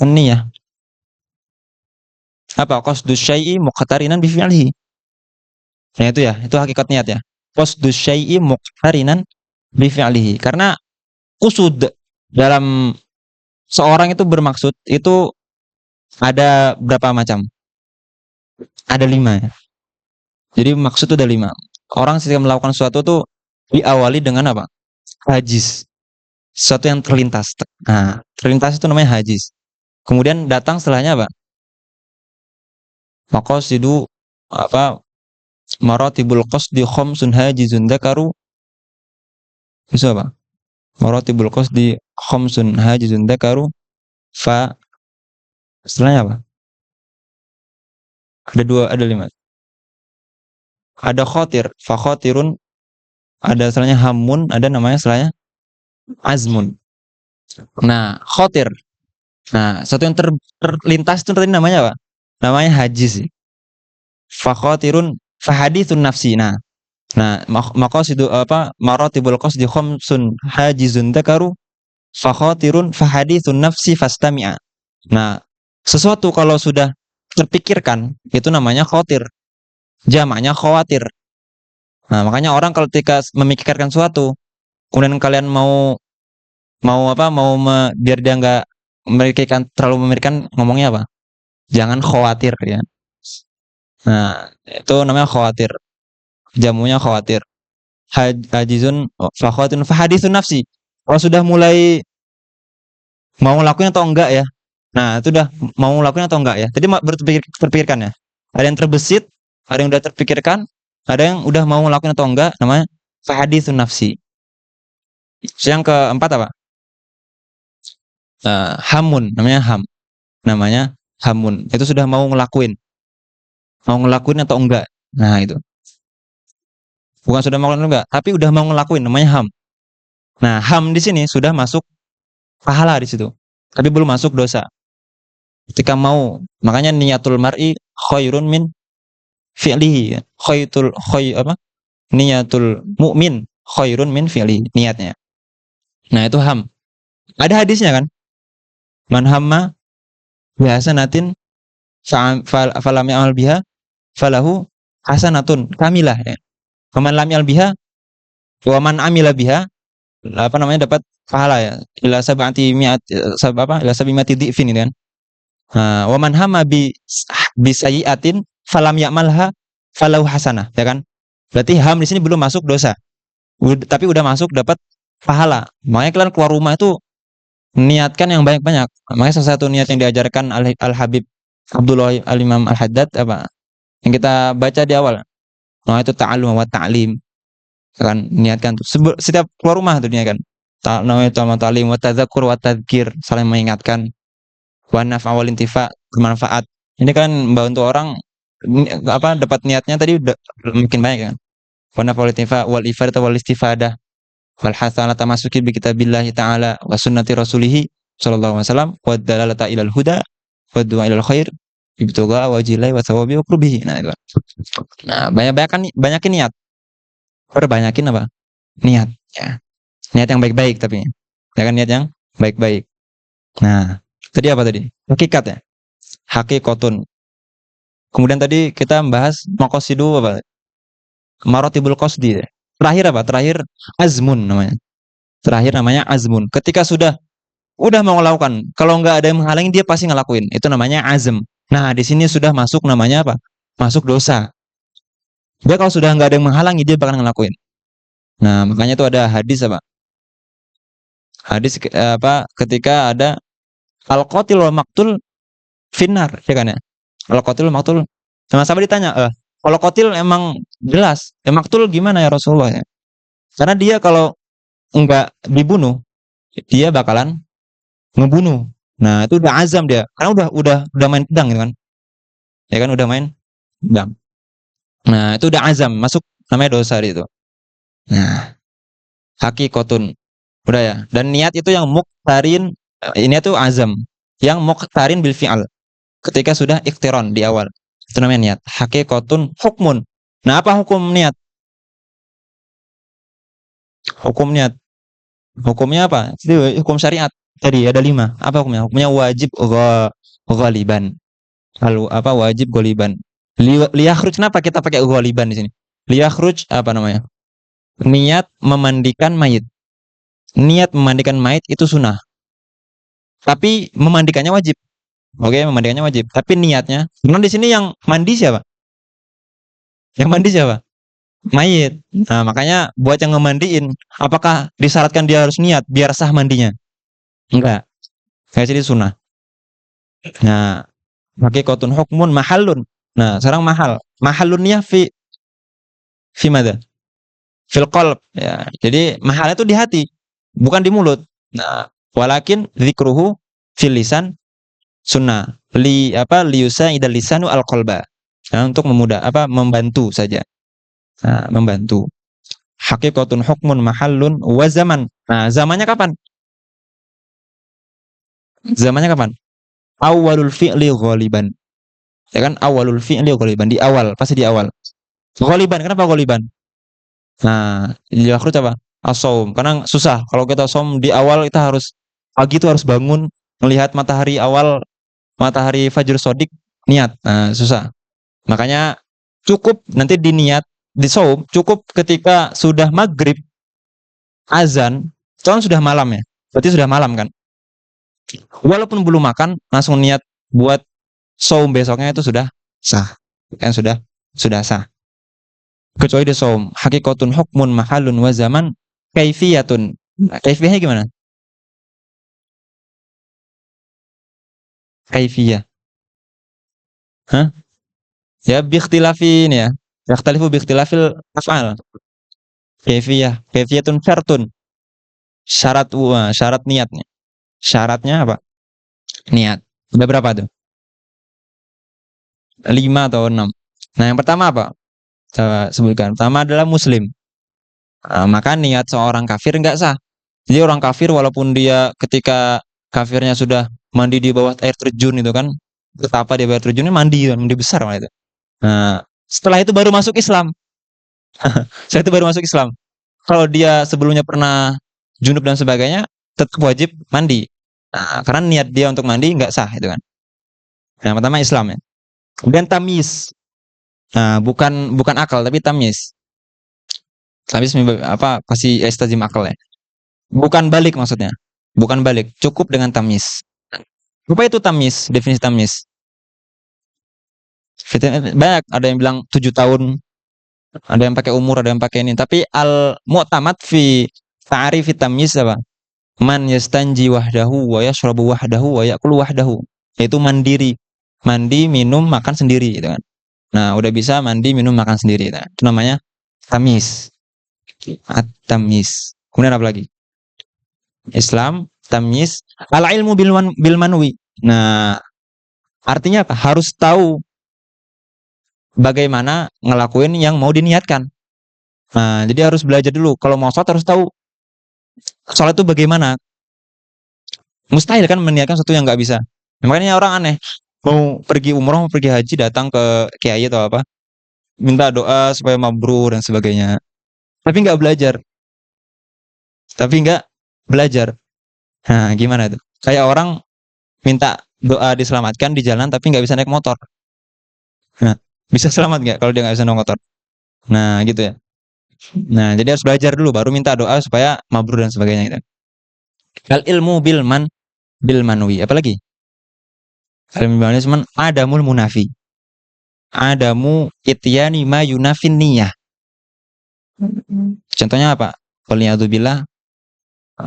niyah? Apa? Qasdus syai'i muqtarinan bi fi'lihi. Nah, itu ya, itu hakikat niat ya. Qasdus syai'i muqtarinan bi fi'lihi. Karena qusud dalam seorang itu bermaksud itu ada berapa macam? Ada 5 ya. Jadi maksud itu ada 5. Orang ketika melakukan sesuatu tuh diawali dengan apa? Hajiz. Sesuatu yang terlintas. Nah, terlintas itu namanya hajiz. Kemudian datang setelahnya apa? Maqasidu apa? Maratibul qasdi khamsun hajizun dzakaru. Itu apa? Maratibul qasdi khamsun hajizun dzakaru fa setelahnya apa? Ada 2, ada 5. Ada khotir, fa khotirun, ada setelahnya hamun, ada namanya setelahnya azmun. Nah, khotir. Nah, satu yang terlintas itu tadi namanya apa? Namanya hajiz. Fa khotirun fa hadithun nafsi. Nah, Nah, maqasidu apa maratibul qasdi khamsun hajizun dzakaru fa khatirun fa hadithun nafsi fastami'a. Nah, sesuatu kalau sudah terpikirkan itu namanya khatir, jamaknya khawatir. Nah, makanya orang kalau ketika memikirkan suatu, kemudian kalian mau mau apa mau biar dia nggak memikirkan terlalu memikirkan ngomongnya apa? Jangan khawatir ya. Nah, itu namanya khawatir. Jamunya khawatir. Hajizun fakhatun fahadithun nafsi. Kalau sudah mulai mau ngelakuin atau enggak ya. Nah, itu udah mau ngelakuin atau enggak ya. Tadi baru terpikirkan ya. Ada yang terbesit, ada yang udah terpikirkan, ada yang udah mau ngelakuin atau enggak, namanya fahadithun nafsi. Yang keempat apa? Hamun, namanya ham. Namanya hamun. Itu sudah mau ngelakuin. Mau ngelakuin atau enggak. Nah, itu. Bukan sudah mau ngelakuin enggak, tapi udah mau ngelakuin, namanya ham. Nah, ham di sini sudah masuk pahala di situ. Tapi belum masuk dosa. Ketika mau, makanya niatul mar'i khairun min fi'lihi. Apa? Niatul mukmin khairun min fi'lihi, niatnya. Nah, itu ham. Ada hadisnya kan? Man hamma bi hasanatin falam ya'mal biha falahu hasanatun kamilah ya. Faman lam ya'mal biha wa man amila biha apa namanya dapat pahala ya. Ila sab'ati mi'at apa? Ila sab'ati dhifin ini kan. Wa man hamma bi sayyi'atin falam ya'malha falahu hasanah ya kan. Berarti ham di sini belum masuk dosa. Tapi udah masuk dapat pahala. Makanya kalian keluar rumah itu niatkan yang banyak-banyak. Makanya salah satu niat yang diajarkan Al-Habib Abdullah Al-Imam Al-Haddad apa? Yang kita baca di awal. Nah, itu ta'allum wa ta'lim. Kan niatkan tuh. Setiap keluar rumah tuh niatkan. Namanya ta'lim wa tadzakur wa tadzkir, saling mengingatkan. Wa naf'a wal intifa, bermanfaat. Ini kan membantu orang apa dapat niatnya tadi udah makin banyak kan. Wa naf'a wal intifa wal ifadah wal istifadah. Wal hasana tamasuki bi kitabillahi ta'ala wa sunnati rasulih sallallahu alaihi wasallam wa dalalata ilal huda wa du'a ilal khair ibtigha wajilai wa thawabi wa qurbihi. Nah, itu. Nah, banyakin niat. Perbanyakin apa? Niat ya. Niat yang baik-baik tapi. Ya kan niat yang baik-baik. Nah, tadi apa tadi? Hakikat ya. Hakikatun. Kemudian tadi kita membahas maqasidu apa? Maratibul qasdi. Terakhir apa? Terakhir azmun namanya. Terakhir namanya azmun. Ketika udah mau melakukan, kalau nggak ada yang menghalangi dia pasti ngelakuin. Itu namanya azm. Nah, di sini sudah masuk namanya apa? Masuk dosa. Dia kalau sudah nggak ada yang menghalangi dia bakal ngelakuin. Nah, makanya itu ada hadis apa? Hadis apa? Ketika ada al-qatil wal maqtul finnar, ya kan ya? Al-qatil wal maqtul. Sama sahabat ditanya, kalau qatil emang jelas, maqtul gimana ya Rasulullah ya? Karena dia kalau enggak dibunuh, dia bakalan ngebunuh. Nah, itu udah azam dia. Karena udah main pedang gitu kan. Ya kan udah main pedang. Nah, itu udah azam, masuk namanya dosa itu. Nah, hakikatun. Udah ya. Dan niat itu yang muqtarin ini tuh azam. Yang muqtarin bil fi'al. Ketika sudah ikhtiron di awal. Itu namanya niat. Hakikatun hukmun. Nah, apa hukum niat? Hukum niat. Hukumnya apa? Itu hukum syariat. Tadi ada 5. Apa hukumnya? Hukumnya wajib ghaliban. Lalu apa wajib ghaliban? Liyakhruj, kenapa kita pakai ghaliban di sini? Liyakhruj apa namanya? Niat memandikan mayit. Niat memandikan mayit itu sunnah. Tapi memandikannya wajib. Oke, memandikannya wajib. Tapi niatnya, karena di sini yang mandi siapa? Yang mandi siapa? Mayit. Nah, makanya buat yang ngemandiin, apakah disyaratkan dia harus niat biar sah mandinya? Enggak. Kayak sini sunnah. Nah, hakikatun hukmun mahallun. Nah, sekarang mahal. Mahallunnya fi madza? Fil qalb ya. Jadi mahalnya itu di hati, bukan di mulut. Nah, walakin dzikruhu fil lisan sunnah. Liyusa'idal lisanu al qalba. Nah, untuk membantu saja. Nah, membantu. Hakikatun hukmun mahallun wa zaman. Nah, zamannya kapan? Zamannya kapan? Awalul fi'li ghaliban. Ya kan awalul fi'li ghaliban, di awal, pasti di awal. Ghaliban, kenapa ghaliban? Nah, yakhruj apa? As-shaum. Karena susah kalau kita shaum di awal kita harus pagi itu harus bangun melihat matahari awal, matahari fajr sodik niat. Nah, susah. Makanya cukup nanti diniat di shaum cukup ketika sudah maghrib azan, itu kan sudah malam ya. Berarti sudah malam kan. Walaupun belum makan langsung niat buat shaum besoknya itu sudah sah. Kan sudah sah. Kecuali di shaum hakikatun hukmun mahalun wa zaman kaifiyatun. Nah, kaifiyahnya gimana? Kaifiyah. Hah? Ya biikhtilafi ini ya. Yakhtalifu biikhtilafil af'al. Kaifiyah. Kaifiyatun syartun. Syarat niatnya. Syaratnya apa? Niat. Udah berapa tuh? 5 atau 6. Nah, yang pertama apa? Saya sebutkan. Pertama adalah muslim. Nah, maka niat seorang kafir enggak sah. Jadi orang kafir walaupun dia ketika kafirnya sudah mandi di bawah air terjun itu kan, betapa dia bawah terjunnya mandi kan, mandi besar malah itu. Nah, setelah itu baru masuk Islam. Setelah itu baru masuk Islam. Kalau dia sebelumnya pernah junub dan sebagainya, tetap wajib mandi. Nah, karena niat dia untuk mandi nggak sah itu kan. Yang pertama Islam ya. Kemudian tamyiz. Nah, bukan bukan akal tapi tamyiz. Tamyiz apa pasti istazim akal ya. Bukan balik maksudnya. Bukan balik, cukup dengan tamyiz. Apa itu tamyiz? Definisi tamyiz. Banyak, ada yang bilang 7 tahun, ada yang pakai umur, ada yang pakai ini. Tapi al-mu'tamad fi ta'rif tamyiz apa? Man yastanji wahdahu wa yashrabu wahdahu wa ya'kulu wahdahu. Yaitu mandiri. Mandi, minum, makan sendiri gitu kan. Nah, udah bisa mandi, minum, makan sendiri. Nah, itu namanya tamyiz. At-tamyiz. Kemudian apa lagi? Islam, tamyiz, al-ilmu bil manwi. Nah, artinya apa? Harus tahu bagaimana ngelakuin yang mau diniatkan. Nah, jadi harus belajar dulu. Kalau mau sholat harus tahu sholat itu bagaimana. Mustahil kan meniatkan sesuatu yang nggak bisa. Makanya orang aneh. Mau pergi umroh, mau pergi haji, datang ke kiai atau apa, minta doa supaya mabrur dan sebagainya. Tapi nggak belajar. Tapi nggak belajar. Nah, gimana itu? Kayak orang minta doa diselamatkan di jalan tapi nggak bisa naik motor. Nah, bisa selamat nggak kalau dia nggak bisa naik motor? Nah, gitu ya. Nah, jadi harus belajar dulu baru minta doa supaya mabrur dan sebagainya gitu. Al ilmu bil manwi. Apalagi? Al ilmu bil manwi cuman adamul munafi. Adamu ityani ma yunafin niyah. Contohnya apa? Waliyadzubillah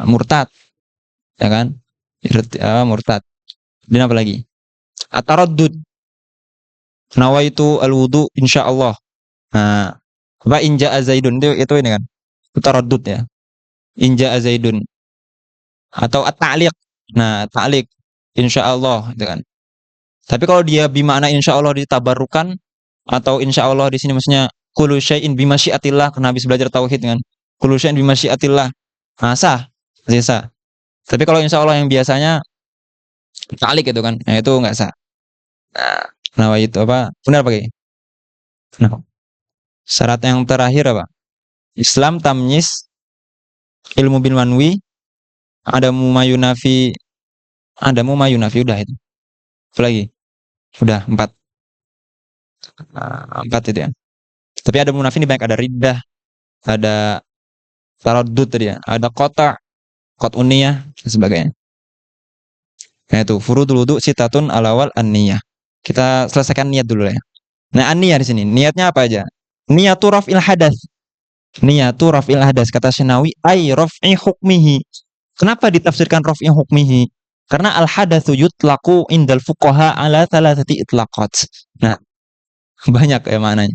murtad, ya kan? Murtad. Dan apa lagi? Ataraddud. Nawaitu al-wudu insyaallah. Nah, apa inja azaidun itu ini kan? Ataraddud ya. Inja azaidun atau at-ta'liq. Nah, ta'liq insyaallah itu kan. Tapi kalau dia bimana insyaallah ditabarrukan atau insyaallah di sini maksudnya kullu syai'in bimasyiatillah karena habis belajar tauhid kan. Kullu syai'in bimasyiatillah. Nah, sah. Sah. Tapi kalau insyaallah yang biasanya ta'liq itu kan, nah itu enggak sah. Nah, itu apa? Benar pakai. Nah, syarat yang terakhir apa? Islam tamyiz, ilmu bil manwi, ada mayunafi udah itu. Apa lagi? Udah 4. 4 itu ya. Tapi ada munafi ini banyak, ada riddah, ada taraddud tadi ya, ada qat uniyah dan sebagainya. Nah itu furudul wudu sitatun alawal an-niyah. Kita selesaikan niat dulu ya. Nah an-niyah di sini, niatnya apa aja? Niyatu raf'il hadas. Niyatu raf'il hadas kata Syinawi ay raf'i hukmihi. Kenapa ditafsirkan raf'i hukmihi? Karena al hadatsu yutlaqu indal fuqaha ala thalathati itlaqat. Nah, banyak ya maknanya.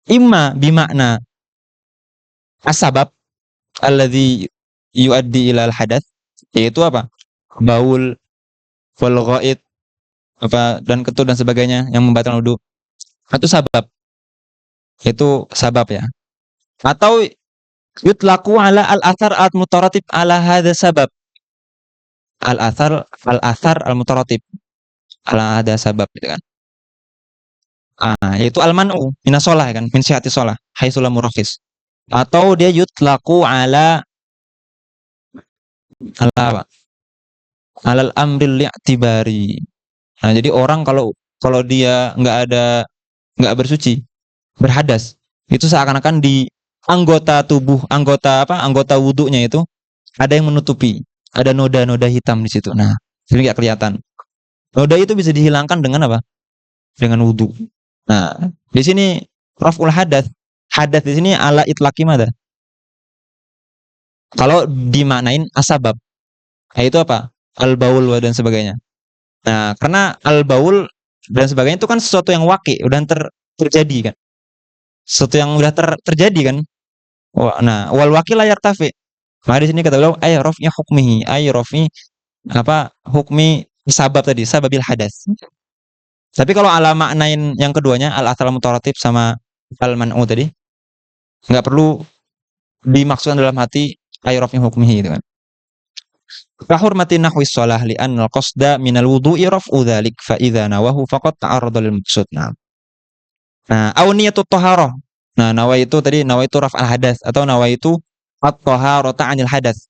Imma bimakna asbab alladzi yuaddi ila al hadath, yaitu apa? Baul, wal ghaid, apa dan ketut dan sebagainya yang membatalkan wudu. Itu sabab. Itu sabab ya. Atau yutlaku ala al-athar al-mutaratib ala hadha sabab. Al-athar al-mutaratib ala hadha sabab gitu kan. Yaitu al-man'u minas shalah kan, min sihati shalah, haitsu lam murakhis. atau dia yutlaqu ala apa? Alal amril i'tibari. Nah, jadi orang kalau kalau dia nggak bersuci, berhadas, itu seakan-akan di anggota tubuh, anggota wudhunya itu ada yang menutupi, ada noda-noda hitam di situ. Nah, jadi nggak kelihatan. Noda itu bisa dihilangkan dengan apa? Dengan wudhu. Nah, di sini raf'ul hadas, hadas di sini ala itlaqi mada. Kalau dimaknain asbab, itu apa? Al-baul dan sebagainya. Nah, karena al-baul dan sebagainya itu kan sesuatu yang udah terjadi kan. Sesuatu yang udah terjadi kan. Wah, nah, wal wakil layar tafi. Maka di sini kata beliau ay raf'i hukmihi, ay raf'i hukmi sabab tadi, sababil hadas. Tapi kalau ala maknain yang keduanya al asal mutaratib sama al man'u tadi nggak perlu dimaksudkan dalam hati ay raf'i hukmihi gitu kan. Kahurmati nahwi shalah li anna al-qasda minal wudu'i raf'u dzalik fa idza nawahu faqad ta'arrada lil maqsud. Nah, au niyatut thaharah. Nah, nawaitu raf'al hadas atau nawaitu at-thaharata 'anil hadas.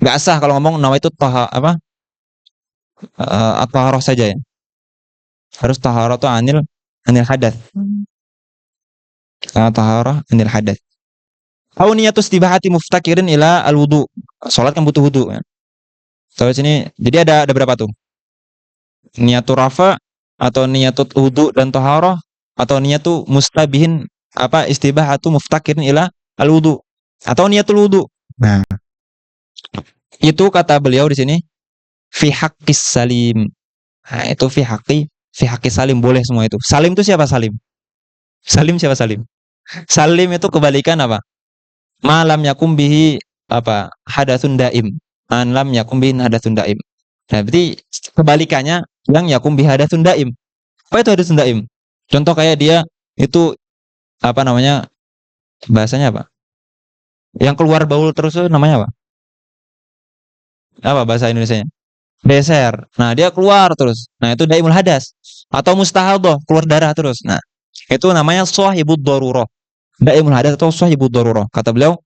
Enggak sah kalau ngomong nawaitu at-thaharah saja ya. Harus taharatu 'anil hadas. Taharah 'anil hadas. Au niyatus istibahati muftakirin ila al-wudu. Salat kan butuh wudu ya. So sini jadi ada berapa tuh? Niatu rafa atau niatut wudu dan taharah atau niyatu mustabihin istibahatu muftakirin ila al-wudu atau niatul wudu. Nah, itu kata beliau di sini fi haqqis salim. Nah, itu fi haqqis salim boleh semua itu. Salim itu siapa salim? Salim siapa salim? Salim itu kebalikan apa? Malam yakum bihi hadatsun daim. Malam yakum bihi hadatsun daim. Nah, berarti kebalikannya yang yakum bihi hadatsun daim. Apa itu hadatsun daim? Contoh kayak dia itu bahasanya apa? Yang keluar baul terus itu namanya apa? Apa bahasa Indonesianya? Beser. Nah, dia keluar terus. Nah, itu daimul hadas. Atau mustahadah, keluar darah terus. Nah, itu namanya shahibud darurah. Daimul hadas atau shahibud darurah. Kata beliau,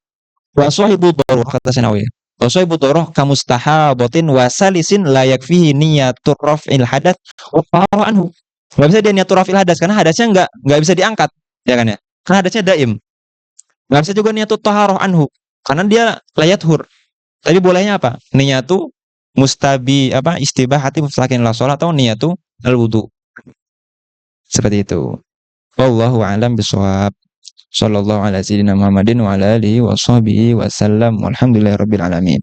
wa shahibud darurah kata Sinawi. Wa shahibud darurah kamustahadatin wa salisin la yakfihi niyatur raf'il hadas wa taharah anhu. Enggak bisa dia niyatur raf'il hadas karena hadasnya enggak bisa diangkat, ya kan ya? Karena hadasnya daim. Enggak bisa juga niyatut taharah anhu karena dia layat hur. Tapi bolehnya apa? Niyatu istibahati muftakin la sholat atau niyatu al-wudu. Seperti itu. Wallahu a'lam bishawab. Sallallahu ala sayyidina Muhammadin wa ala alihi wa sahbihi wa sallam. Walhamdulillahirabbil alamin.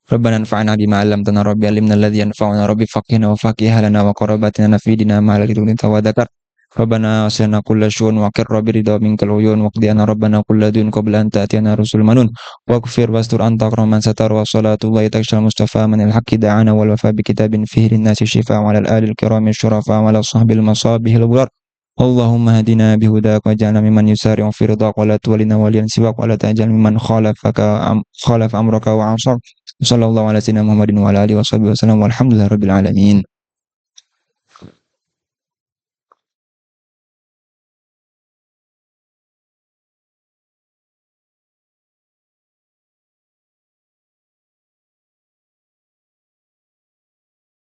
Rabbana anfa'na bima 'allamtana rabbi 'allimna alladhi yanfa'una rabbi faqihna wa faqih lana wa qarabatina fi dinina ma la tudunita wa dzakar. Rabbana wasilna kulla syu'un wa qir rabbi ridha minkal uyun wa qdiyana rabbana kulla dun qabla an ta'tiyana rusul manun wa kufir wastur anta akraman satar wa salatu wa takshal mustafa man al-haqqi da'ana wal wafa bi kitabin fihi lin-nasi shifa wa 'ala al-ali al-kirami syurafa wa 'ala sahbil masabih al-burar. Allahumma hadina bihudak waj'alna mimman yusari'u fi ridhaq wa la tuwallina waliyan siwak wa la taj'al mimman khalafa amraka wa 'asar. Sallallahu ala sayyidina Muhammadin wa ala alihi wa sahbihi wasallam walhamdulillahirabbil alamin.